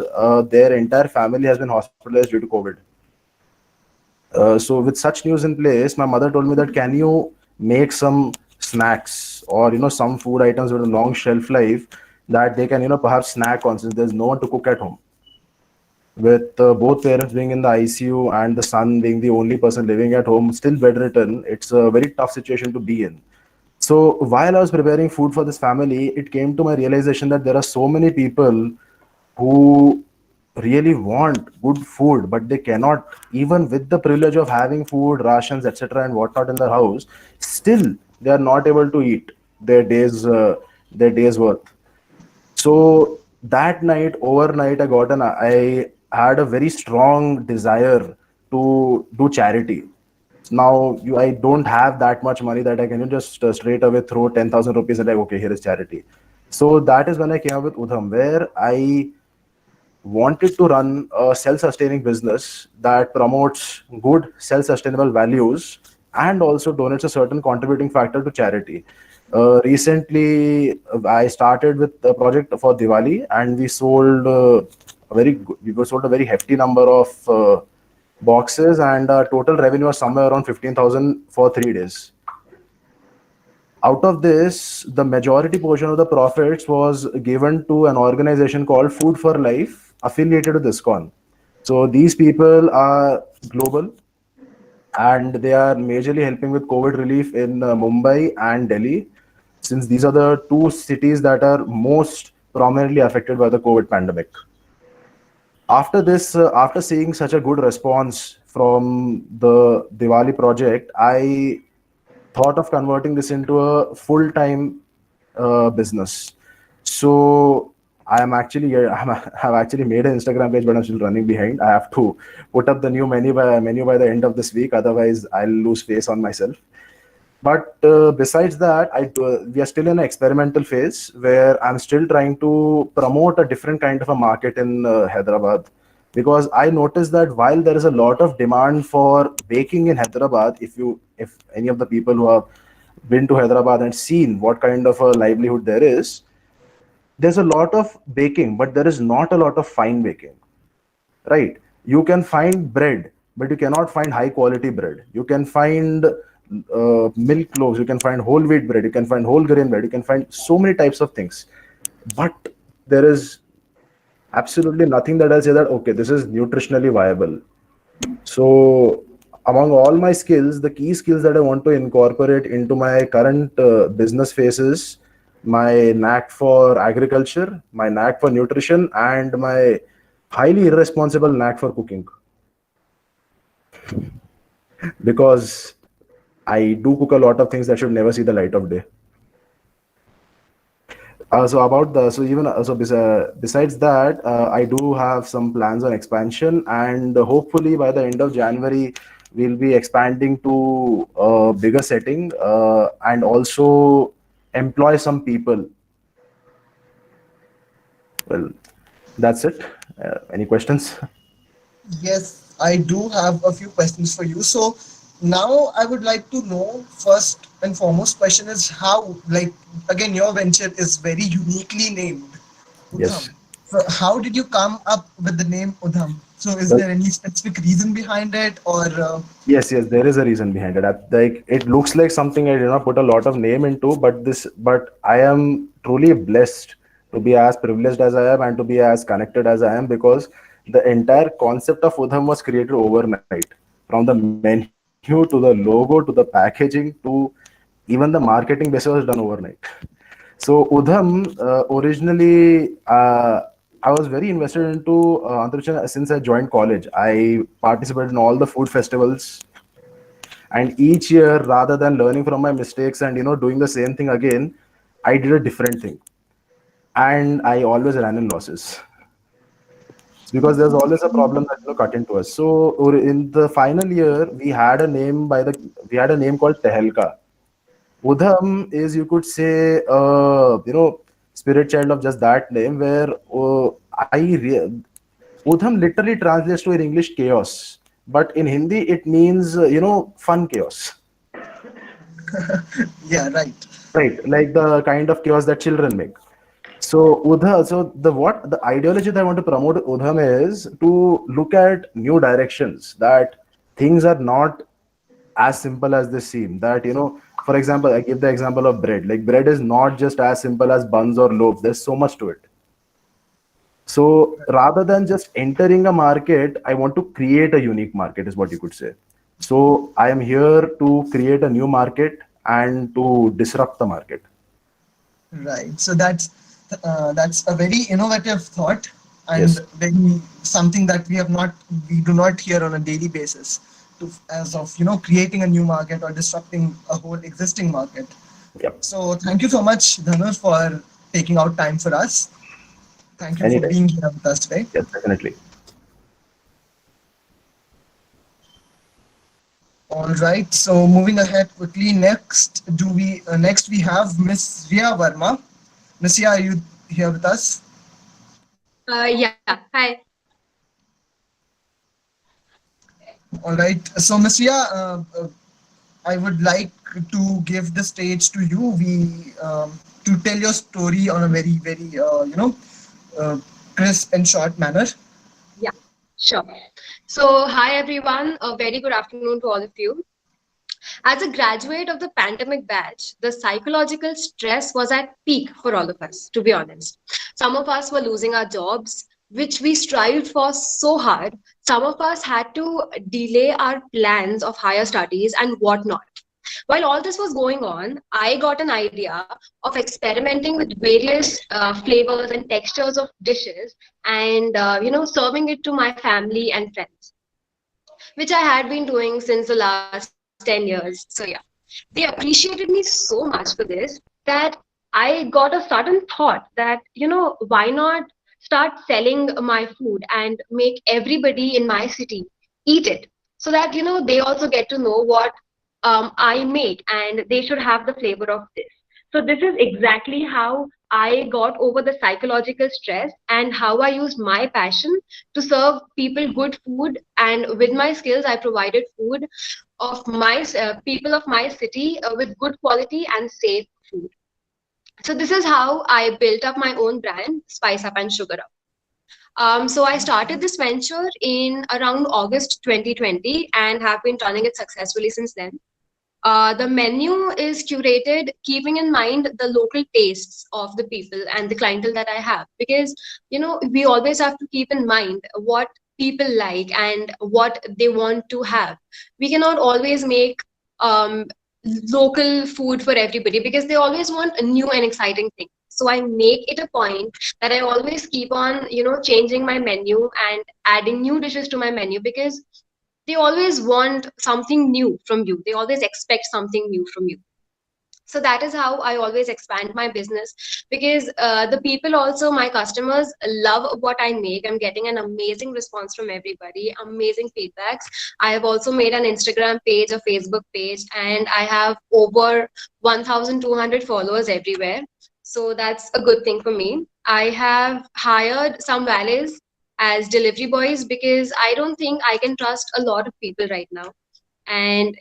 their entire family has been hospitalized due to COVID. So with such news in place, my mother told me that can you make some snacks or some food items with a long shelf life that they can perhaps snack on since there's no one to cook at home. With both parents being in the ICU and the son being the only person living at home, still bedridden, it's a very tough situation to be in. So while I was preparing food for this family, it came to my realization that there are so many people who really want good food, but they cannot, even with the privilege of having food, rations, etc., and whatnot in their house, still they are not able to eat their day's worth. So that night, overnight, I had a very strong desire to do charity. Now I don't have that much money that I can just straight away throw 10,000 rupees and like, okay, here is charity. So that is when I came up with Udham, where I wanted to run a self-sustaining business that promotes good self-sustainable values and also donates a certain contributing factor to charity. Recently, I started with a project for Diwali, and we sold a very hefty number of boxes, and total revenue was somewhere around 15,000 for 3 days. Out of this, the majority portion of the profits was given to an organization called Food for Life, affiliated with ISKCON. So these people are global, and they are majorly helping with COVID relief in Mumbai and Delhi, since these are the two cities that are most prominently affected by the COVID pandemic. After this, after seeing such a good response from the Diwali project, I thought of converting this into a full-time business. So I've actually made an Instagram page, but I'm still running behind. I have to put up the new menu by the end of this week. Otherwise, I'll lose face on myself. But besides that, we are still in an experimental phase where I'm still trying to promote a different kind of a market in Hyderabad. because I noticed that while there is a lot of demand for baking in Hyderabad, if any of the people who have been to Hyderabad and seen what kind of a livelihood there is, there's a lot of baking, but there is not a lot of fine baking, right? You can find bread, but you cannot find high quality bread. You can find milk loaves, you can find whole wheat bread, you can find whole grain bread, you can find so many types of things, but there is absolutely nothing that I'll say that okay, this is nutritionally viable. So among all my skills, the key skills that I want to incorporate into my current business phases, my knack for agriculture, my knack for nutrition, and my highly irresponsible knack for cooking. Because I do cook a lot of things that should never see the light of day. So about the so even so besides that, I do have some plans on expansion, and hopefully by the end of January we'll be expanding to a bigger setting, and also employ some people. Well, that's it. Any questions? Yes, I do have a few questions for you. So now I would like to know, first and foremost question is how, like, again, your venture is very uniquely named Yes. Udham. So how did you come up with the name Udham? So is Well, there any specific reason behind it, or yes, there is a reason behind it. Like it looks like something I did not put a lot of name into, but I am truly blessed to be as privileged as I am and to be as connected as I am, because the entire concept of Udham was created overnight. From the menu to the logo to the packaging to even the marketing basis was done overnight. So Udham, originally, I was very invested into entrepreneurship since I joined college. I participated in all the food festivals, and each year, rather than learning from my mistakes and doing the same thing again, I did a different thing, and I always ran in losses because there's always a problem that cut into us. So in the final year, we had a name called Tehelka. Udham is, you could say, spirit child of just that name, where Udham literally translates to in English chaos, but in Hindi it means fun chaos, yeah, right. right? Like the kind of chaos that children make. So the ideology that I want to promote Udham is to look at new directions, that things are not as simple as they seem. That for example, I give the example of bread. Like bread is not just as simple as buns or loaves. There's so much to it. So rather than just entering a market, I want to create a unique market, is what you could say. So I am here to create a new market and to disrupt the market. Right. So that's a very innovative thought, and Yes. very something that we do not hear on a daily basis, to as of creating a new market or disrupting a whole existing market. Yep. So thank you so much, Dhanush, for taking out time for us. Thank you for Anytime. being here with us today. Yes, definitely. All right. So moving ahead quickly, next we have Miss Ria Verma. Miss Ria, are you here with us? Yeah, hi. All right. So Miss Ria, I would like to give the stage to you. To tell your story on a very, very uh, crisp and short manner. Yeah, sure. So, hi everyone. A very good afternoon to all of you. As a graduate of the pandemic batch, the psychological stress was at peak for all of us, to be honest. Some of us were losing our jobs, which we strived for so hard. Some of us had to delay our plans of higher studies and whatnot. While all this was going on, I got an idea of experimenting with various flavors and textures of dishes, and serving it to my family and friends, which I had been doing since the last 10 years. So yeah, they appreciated me so much for this that I got a sudden thought that, why not start selling my food and make everybody in my city eat it, so that, they also get to know what I make, and they should have the flavor of this. So this is exactly how I got over the psychological stress and how I used my passion to serve people good food. And with my skills, I provided food of my people of my city with good quality and safe food. So this is how I built up my own brand, Spice Up and Sugar Up. So I started this venture in around August 2020 and have been running it successfully since then. The menu is curated keeping in mind the local tastes of the people and the clientele that I have, because we always have to keep in mind what people like and what they want to have. We cannot always make um, local food for everybody because they always want a new and exciting thing. So I make it a point that I always keep on changing my menu and adding new dishes to my menu, because they always want something new from you. They always expect something new from you. So that is how I always expand my business, because the people, also my customers, love what I make. I'm getting an amazing response from everybody, amazing feedbacks. I have also made an Instagram page, a Facebook page, and I have over 1,200 followers everywhere. So that's a good thing for me. I have hired some valets as delivery boys because I don't think I can trust a lot of people right now. And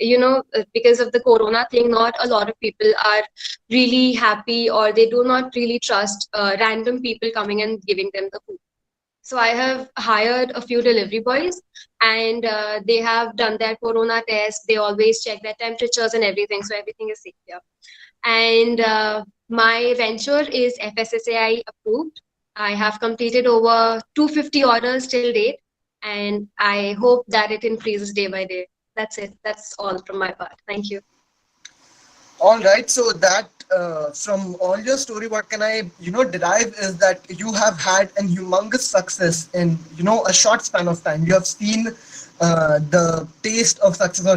because of the corona thing, not a lot of people are really happy, or they do not really trust random people coming and giving them the food. So I have hired a few delivery boys, and they have done their corona test. They always check their temperatures and everything, so everything is safe here. And my venture is FSSAI approved. I have completed over 250 orders till date, and I hope that it increases day by day. That's it. That's all from my part. Thank you. All right. So that from all your story, what can I, derive is that you have had a humongous success in, a short span of time. You have seen the taste of success, or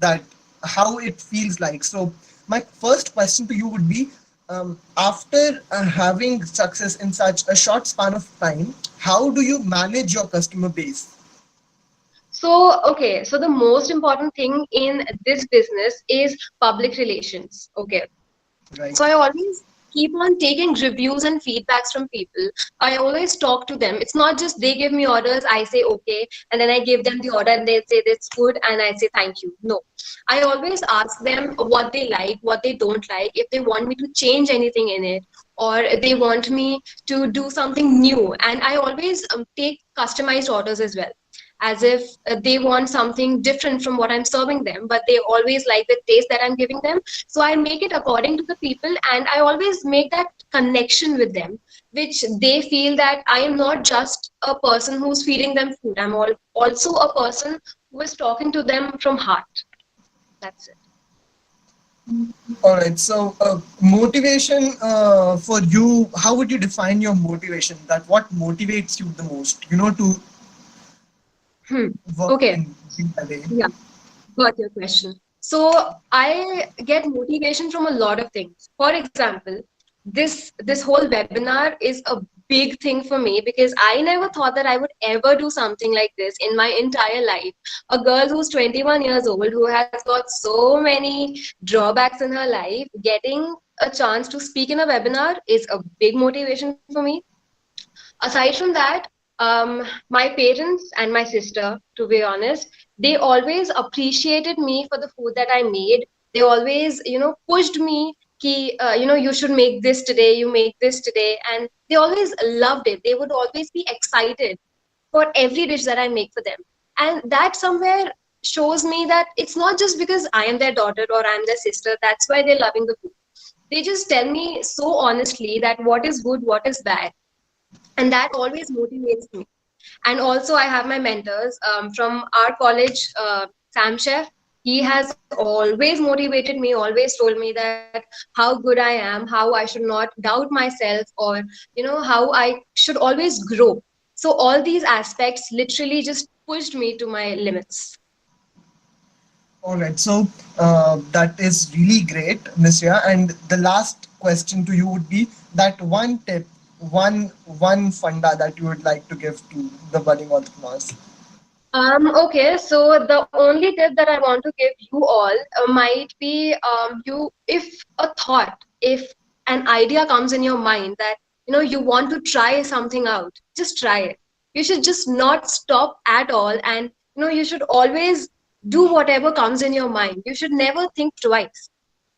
that how it feels like. So my first question to you would be, after having success in such a short span of time, how do you manage your customer base? So, okay, so the most important thing in this business is public relations. Okay. Right. So I always keep on taking reviews and feedbacks from people. I always talk to them. It's not just they give me orders, I say okay, and then I give them the order and they say that's good and I say thank you. No. I always ask them what they like, what they don't like, if they want me to change anything in it, or they want me to do something new. And I always take customized orders as well, as if they want something different from what I'm serving them, but they always like the taste that I'm giving them. So I make it according to the people, and I always make that connection with them, which they feel that I am not just a person who's feeding them food. I'm also a person who is talking to them from heart. That's it. All right. So, motivation for you, how would you define your motivation? That what motivates you the most, to work Okay. in a day? Yeah, got your question. So I get motivation from a lot of things. For example, this whole webinar is a big thing for me, because I never thought that I would ever do something like this in my entire life. A girl who's 21 years old, who has got so many drawbacks in her life, getting a chance to speak in a webinar is a big motivation for me. Aside from that, my parents and my sister, to be honest, they always appreciated me for the food that I made. They always pushed me ki, you should make this today, you make this today, and they always loved it. They would always be excited for every dish that I make for them. And that somewhere shows me that it's not just because I am their daughter or I'm their sister, that's why they're loving the food. They just tell me so honestly that what is good, what is bad, and that always motivates me. And also I have my mentors from our college, Sam Chef. He has always motivated me, always told me that how good I am, how I should not doubt myself, or how I should always grow. So all these aspects literally just pushed me to my limits. All right. So, that is really great, Ms. Ria. And the last question to you would be that one tip, one funda that you would like to give to the budding entrepreneurs. Okay, so the only tip that I want to give you all might be if a thought, if an idea comes in your mind that, you want to try something out, just try it. You should just not stop at all. And, you should always do whatever comes in your mind. You should never think twice,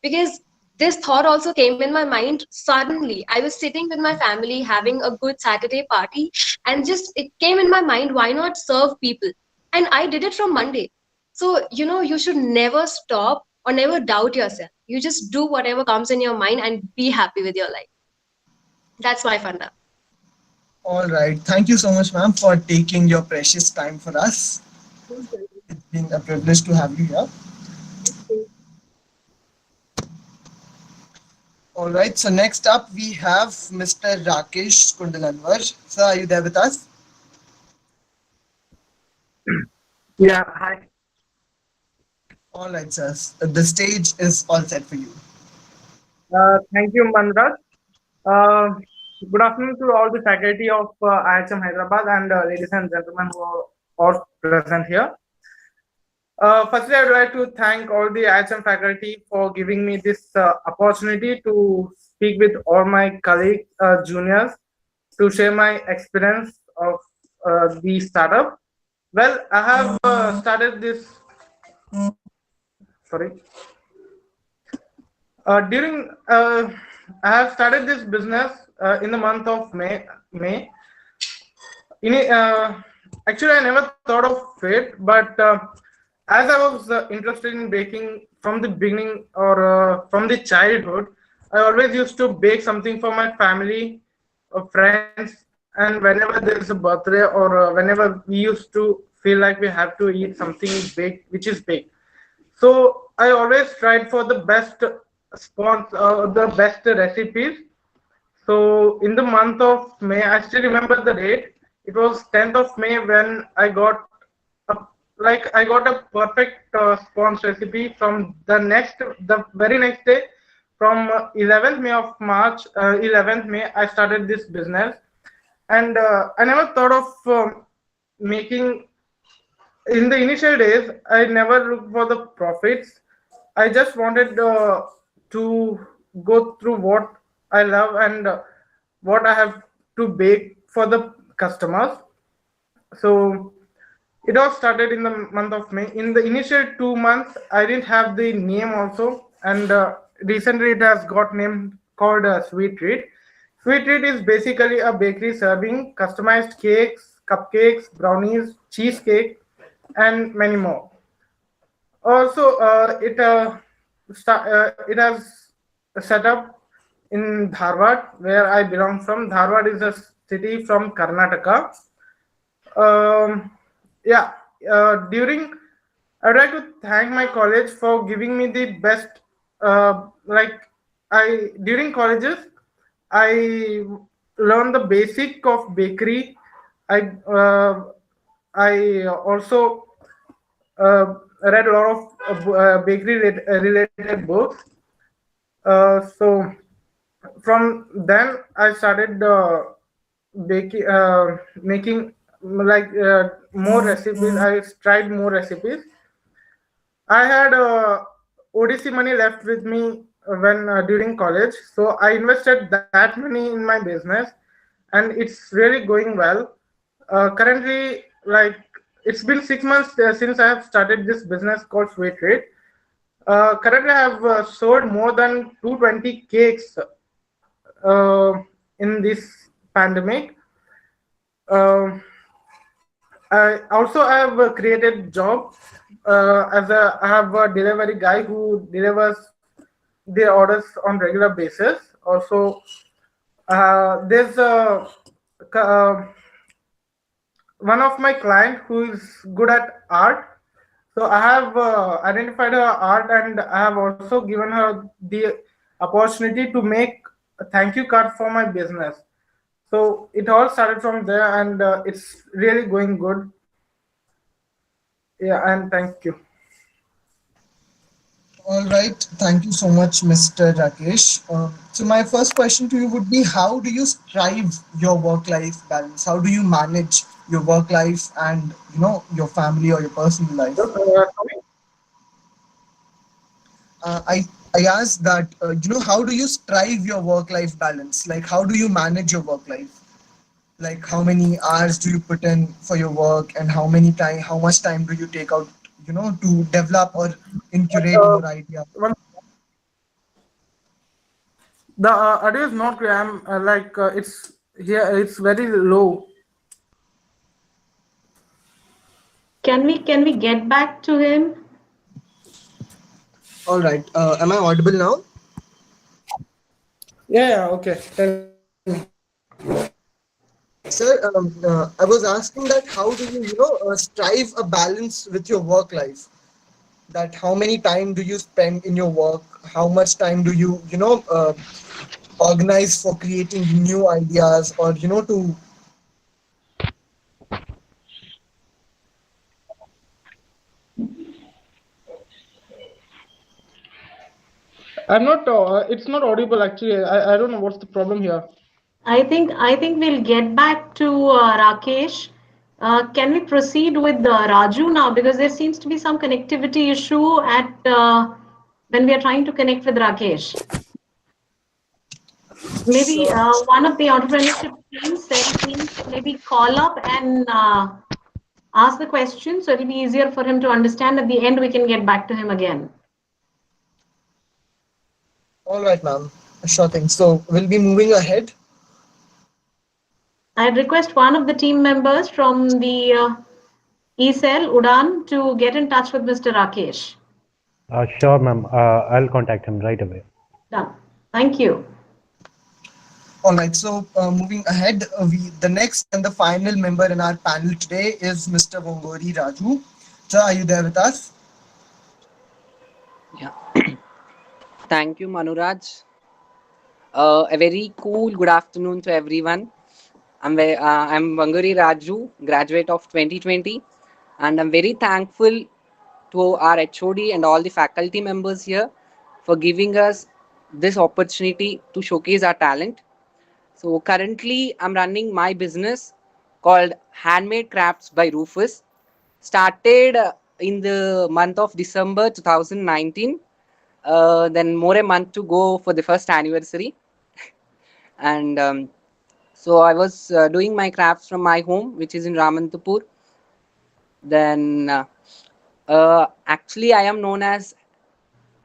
because this thought also came in my mind suddenly. I was sitting with my family having a good Saturday party, and just it came in my mind, why not serve people? And I did it from Monday. So, you should never stop or never doubt yourself. You just do whatever comes in your mind and be happy with your life. That's my funda. All right. Thank you so much, ma'am, for taking your precious time for us. It's been a privilege to have you here. All right. So next up, we have Mr. Rakesh Kundalanwar. Sir, are you there with us? Yeah, hi. All right, sir. The stage is all set for you. Thank you, Manraj. Good afternoon to all the faculty of IHM-Hyderabad and ladies and gentlemen who are all present here. Firstly, I would like to thank all the IHM faculty for giving me this opportunity to speak with all my colleagues, juniors, to share my experience of the startup. Well, I have started this. Sorry. I have started this business in the month of May. Actually, I never thought of it, but as I was interested in baking from the beginning, or from the childhood, I always used to bake something for my family, friends, and whenever there is a birthday, or whenever we used to feel like we have to eat something baked, which is baked. So I always tried for the best the best recipes. So in the month of May, I still remember the date. It was 10th of May when I got a perfect sponge recipe. From the very next day, from 11th May of March, 11th May, I started this business, and I never thought of making. In the initial days, I never looked for the profits. I just wanted to go through what I love, and what I have to bake for the customers. So it all started in the month of May. In the initial 2 months, I didn't have the name also, and recently it has got named called Sweet Treat. Sweet Treat is basically a bakery serving customized cakes, cupcakes, brownies, cheesecake, and many more. Also, it has set up in Dharwad, where I belong from. Dharwad is a city from Karnataka. Yeah, during I would like to thank my college for giving me the best. Like I during colleges, I learned the basic of bakery. I uh, I also read a lot of bakery related books. So from then I started baking, making more recipes. I tried more recipes. I had ODC money left with me when during college, so I invested that money in my business, and it's really going well. Currently, like it's been 6 months since I have started this business called Sweet Treat. Currently, I have sold more than 220 cakes in this pandemic. Uh, I have created job I have a delivery guy who delivers the orders on regular basis. Also, there's one of my client who is good at art. So I have identified her art, and I have also given her the opportunity to make a thank you card for my business. So it all started from there, and it's really going good. Yeah, and thank you. All right. Thank you so much, Mr. Rakesh. So my first question to you would be, how do you strive your work-life balance? How do you manage your work life and your family or your personal life? Sorry. I I asked that, how do you strive your work-life balance? Like, how do you manage your work life? Like, how many hours do you put in for your work, and how much time do you take out, to develop or incubate Uh, more ideas? one, the audio is not clear. I'm it's here. It's very low. Can we get back to him? All right. Am I audible now? Yeah, yeah. Okay. Tell me. Sir, I was asking that how do you, strive a balance with your work life? That how many time do you spend in your work? How much time do you, organize for creating new ideas, or, to I'm not. It's not audible actually. I don't know what's the problem here. I think we'll get back to Rakesh. Can we proceed with Raju now, because there seems to be some connectivity issue at when we are trying to connect with Rakesh. Maybe sure. one of the entrepreneurship team, sales team, can maybe call up and ask the question, so it'll be easier for him to understand. At the end, we can get back to him again. All right, ma'am. Sure thing. So we'll be moving ahead. I'd request one of the team members from the eCell, Udan, to get in touch with Mr. Rakesh. Sure, ma'am. I'll contact him right away. Done. Thank you. All right. So moving ahead, the next and the final member in our panel today is Mr. Vongori Raju. Sir, are you there with us? Yeah. Thank you, Manuraj. A very cool good afternoon to everyone. I'm Vangari Raju, graduate of 2020, and I'm very thankful to our HOD and all the faculty members here for giving us this opportunity to showcase our talent. So currently, I'm running my business called Handmade Crafts by Rufus. Started in the month of December 2019. Then more a month to go for the first anniversary, and so I was doing my crafts from my home, which is in Ramantapur. Then actually, I am known as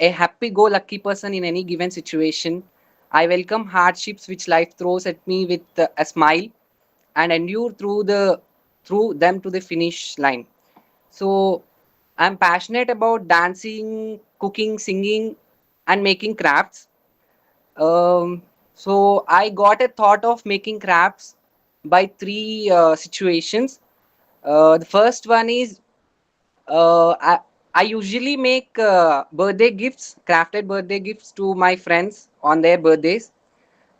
a happy-go-lucky person in any given situation. I welcome hardships which life throws at me with a smile and endure through them to the finish line. So I'm passionate about dancing, cooking, singing, and making crafts. So I got a thought of making crafts by three situations. The first one is uh, I, I usually make birthday gifts, crafted birthday gifts to my friends on their birthdays.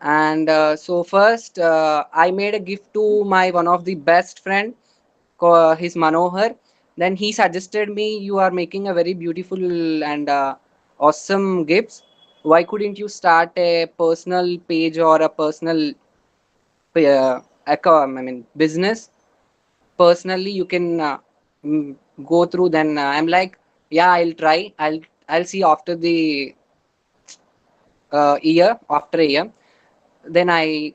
And so first, I made a gift to my one of the best friend, his Manohar. Then he suggested me, you are making a very beautiful and awesome gifts. Why couldn't you start a personal page or a personal business? Personally, you can go through. Then I'm like, yeah, I'll try. I'll see after the year, after a year. Then I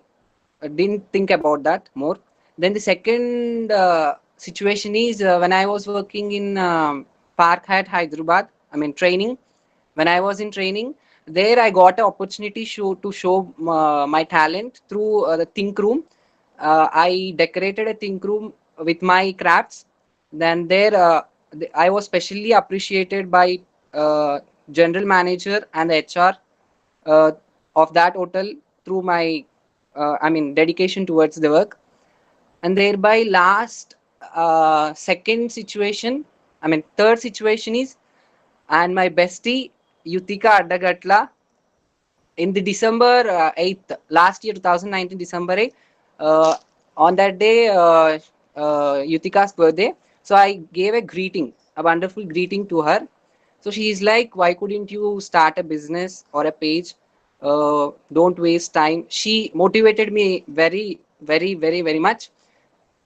didn't think about that more. Then the second situation is when I was working in Park Hyatt, Hyderabad. Training. When I was in training, there I got an opportunity to show my talent through the think room. I decorated a think room with my crafts. Then there, I was specially appreciated by general manager and the HR uh, of that hotel through my dedication towards the work. And thereby last second situation, third situation is, and my bestie Yutika Addagatla in the December 8th last year, 2019 December 8th, on that day, Yutika's birthday. So I gave a greeting, a wonderful greeting to her. So she is like, why couldn't you start a business or a page? Don't waste time. She motivated me very, very, very, very much.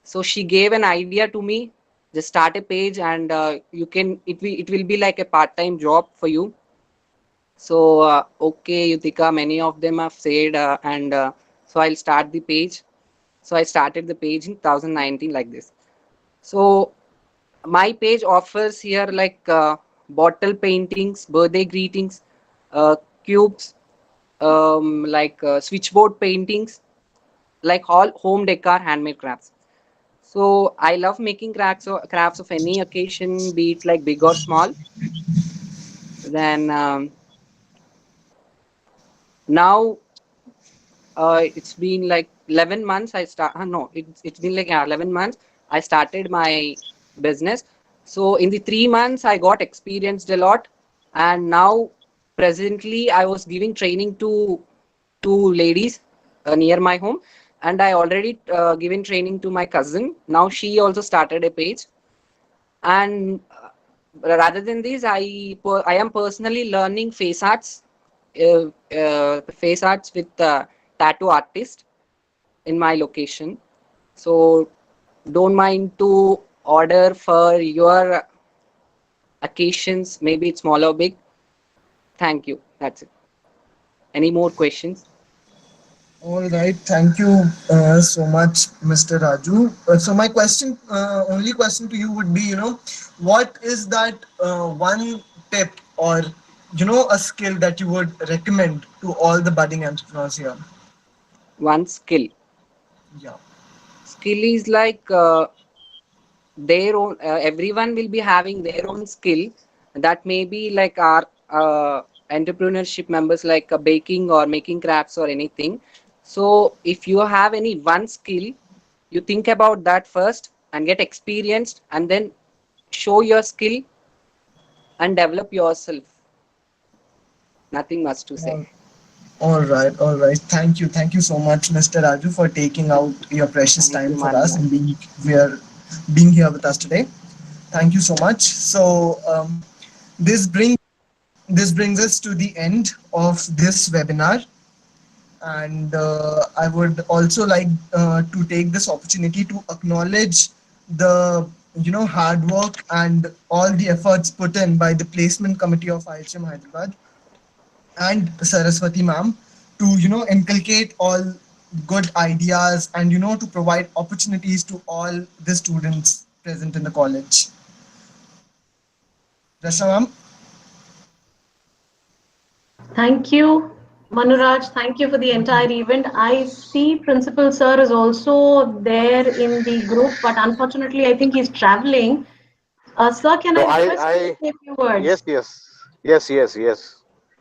So she gave an idea to me, just start a page, and it will be like a part-time job for you. So, okay, Yutika, many of them have said, and so I'll start the page. So I started the page in 2019 like this. So my page offers here like bottle paintings, birthday greetings, cubes, like switchboard paintings, like all home decor, handmade crafts. So I love making crafts of any occasion, be it like big or small. Then now it's been like 11 months. No, it's been like 11 months. I started my business. So in the 3 months, I got experienced a lot, and now presently I was giving training to two ladies near my home, and I already given training to my cousin. Now she also started a page, and rather than this, I am personally learning face arts with tattoo artist in my location. So don't mind to order for your occasions, maybe it's small or big. Thank you. That's it. Any more questions? All right, thank you so much, Mr. Raju. So my question, only question to you would be, what is that one tip or a skill that you would recommend to all the budding entrepreneurs here? One skill. Yeah. Skill is like their own. Everyone will be having their own skill. That may be like our entrepreneurship members, like baking or making crafts or anything. So if you have any one skill, you think about that first and get experienced, and then show your skill and develop yourself. Nothing much to say. All right, all right. Thank you so much, Mr. Raju, for taking out your precious Thank time you, for us Manu. and being here with us today. Thank you so much. So this brings this brings us to the end of this webinar, and I would also like to take this opportunity to acknowledge the hard work and all the efforts put in by the placement committee of IHM-Hyderabad and Saraswati ma'am to inculcate all good ideas and to provide opportunities to all the students present in the college. Rasha ma'am. Thank you, Manuraj. Thank you for the entire event. I see Principal Sir is also there in the group, but unfortunately, I think he's traveling. Sir, can No, I request you to say a few words? yes.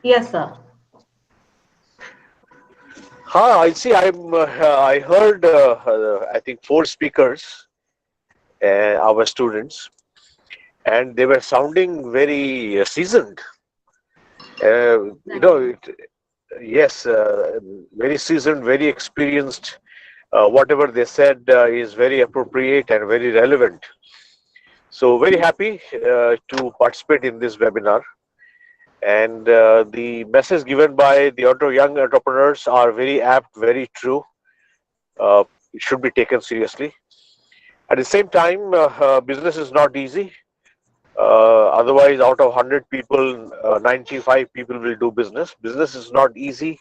Yes, sir. I see. I heard. I think four speakers, our students, and they were sounding very seasoned. You know, yes, very seasoned, very experienced. Whatever they said is very appropriate and very relevant. So very happy to participate in this webinar. And the message given by the young entrepreneurs are very apt, very true. It should be taken seriously. At the same time, business is not easy. Otherwise, out of 100 people, 95 people will do business. Business is not easy.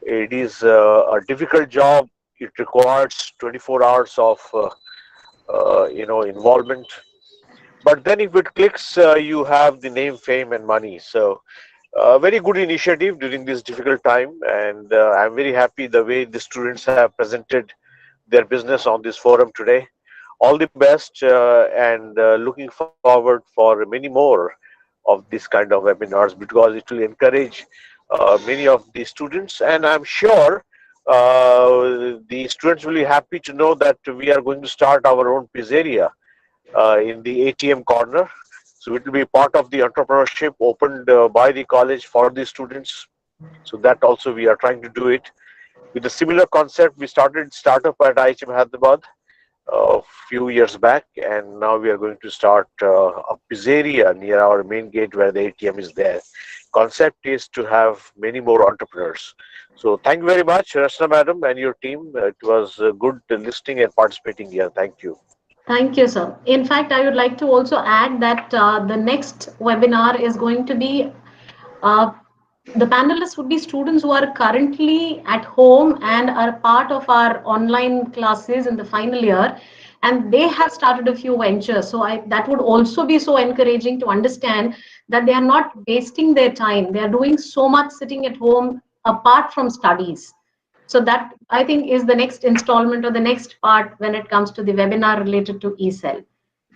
It is a difficult job. It requires 24 hours of involvement. But then, if it clicks, you have the name, fame, and money. So, very good initiative during this difficult time, and I'm very happy the way the students have presented their business on this forum today. All the best, and looking forward for many more of this kind of webinars, because it will encourage many of the students, and I'm sure the students will be happy to know that we are going to start our own pizzeria in the ATM corner. So it will be part of the entrepreneurship opened by the college for the students. So that also we are trying to do it. With a similar concept, we started startup at IHM-Hyderabad a few years back, and now we are going to start a pizzeria near our main gate where the ATM is there. Concept is to have many more entrepreneurs. So thank you very much, Rashna madam and your team. It was good listening and participating here. Thank you. Thank you, sir. In fact, I would like to also add that the next webinar is going to be uh, the panelists would be students who are currently at home and are part of our online classes in the final year, and they have started a few ventures. So that would also be so encouraging to understand that they are not wasting their time. They are doing so much sitting at home apart from studies. So that, I think, is the next installment or the next part when it comes to the webinar related to eCell.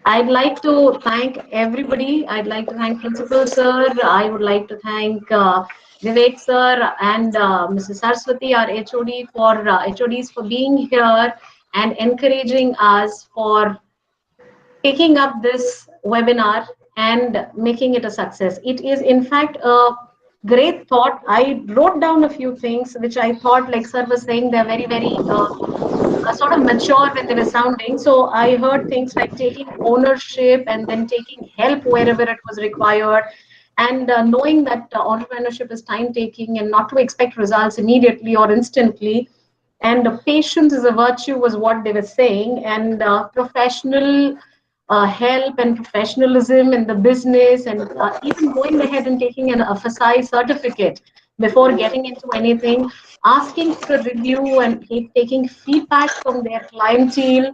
I'd like to thank everybody. I'd like to thank Principal Sir. I would like to thank Vivek Sir and Mrs. Saraswati, our HOD, for HODs for being here and encouraging us for taking up this webinar and making it a success. It is, in fact, a great thought. I wrote down a few things which I thought, like Sir was saying, they're very, very sort of mature when they were sounding. So I heard things like taking ownership and then taking help wherever it was required. And knowing that entrepreneurship is time taking and not to expect results immediately or instantly. And patience is a virtue, was what they were saying. And professional help and professionalism in the business, and even going ahead and taking an FSI certificate before getting into anything, asking for a review and taking feedback from their clientele.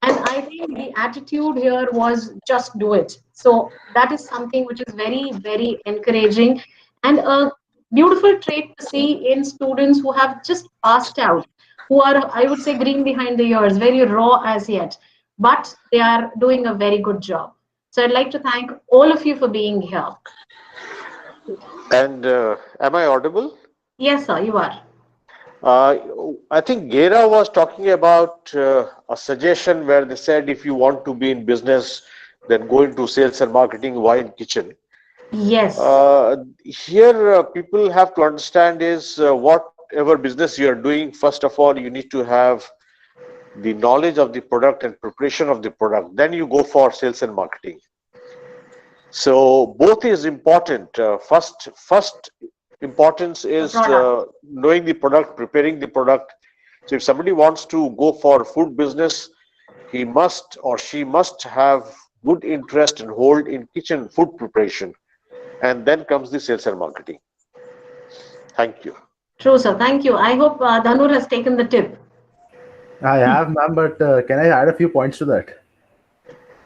And I think the attitude here was just do it. So that is something which is very, very encouraging and a beautiful trait to see in students who have just passed out, who are, I would say, green behind the ears, very raw as yet, but they are doing a very good job. So I'd like to thank all of you for being here. And am I audible? Yes, sir, you are. I think Gera was talking about a suggestion where they said if you want to be in business, then go into sales and marketing, why in kitchen? Yes. Here, people have to understand is whatever business you are doing, first of all, you need to have the knowledge of the product and preparation of the product. Then you go for sales and marketing. So both is important. First importance is knowing the product, preparing the product. So if somebody wants to go for food business, he must or she must have good interest and hold in kitchen food preparation. And then comes the sales and marketing. Thank you. True, sir. Thank you. I hope Dhanur has taken the tip. I have, ma'am, but can I add a few points to that?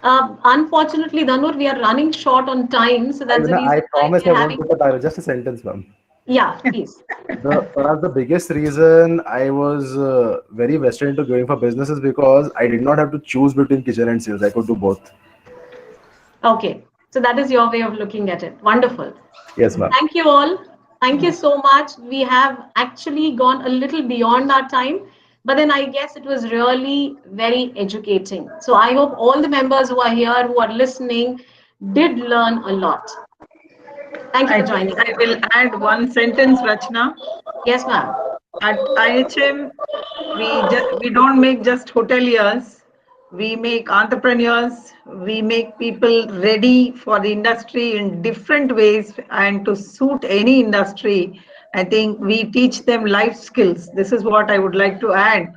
Unfortunately, Dhanur, we are running short on time, so that's the reason I promise why I we are won't having. put the title. Just a sentence, ma'am. Yeah, please. Perhaps the biggest reason I was very vested into going for business is because I did not have to choose between kitchen and sales. I could do both. Okay, so that is your way of looking at it. Wonderful. Yes, ma'am. Thank you all. Thank you so much. We have actually gone a little beyond our time, but then I guess it was really very educating. So I hope all the members who are here, who are listening, did learn a lot. Thank you for joining. I will add one sentence, Rachna. Yes, ma'am. At IHM, we don't make just hoteliers. We make entrepreneurs. We make people ready for the industry in different ways and to suit any industry. I think we teach them life skills. This is what I would like to add.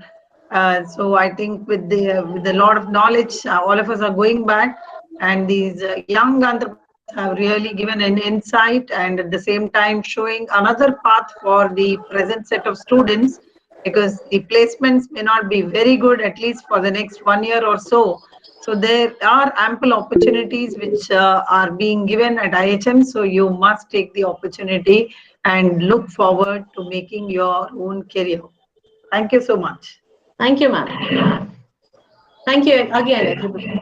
So I think with a lot of knowledge, all of us are going back, and these young entrepreneurs have really given an insight and at the same time showing another path for the present set of students, because the placements may not be very good, at least for the next 1 year or so. So there are ample opportunities which are being given at IHM. So you must take the opportunity and look forward to making your own career. Thank you so much. Thank you, ma'am. Thank you again, everybody.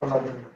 Hello.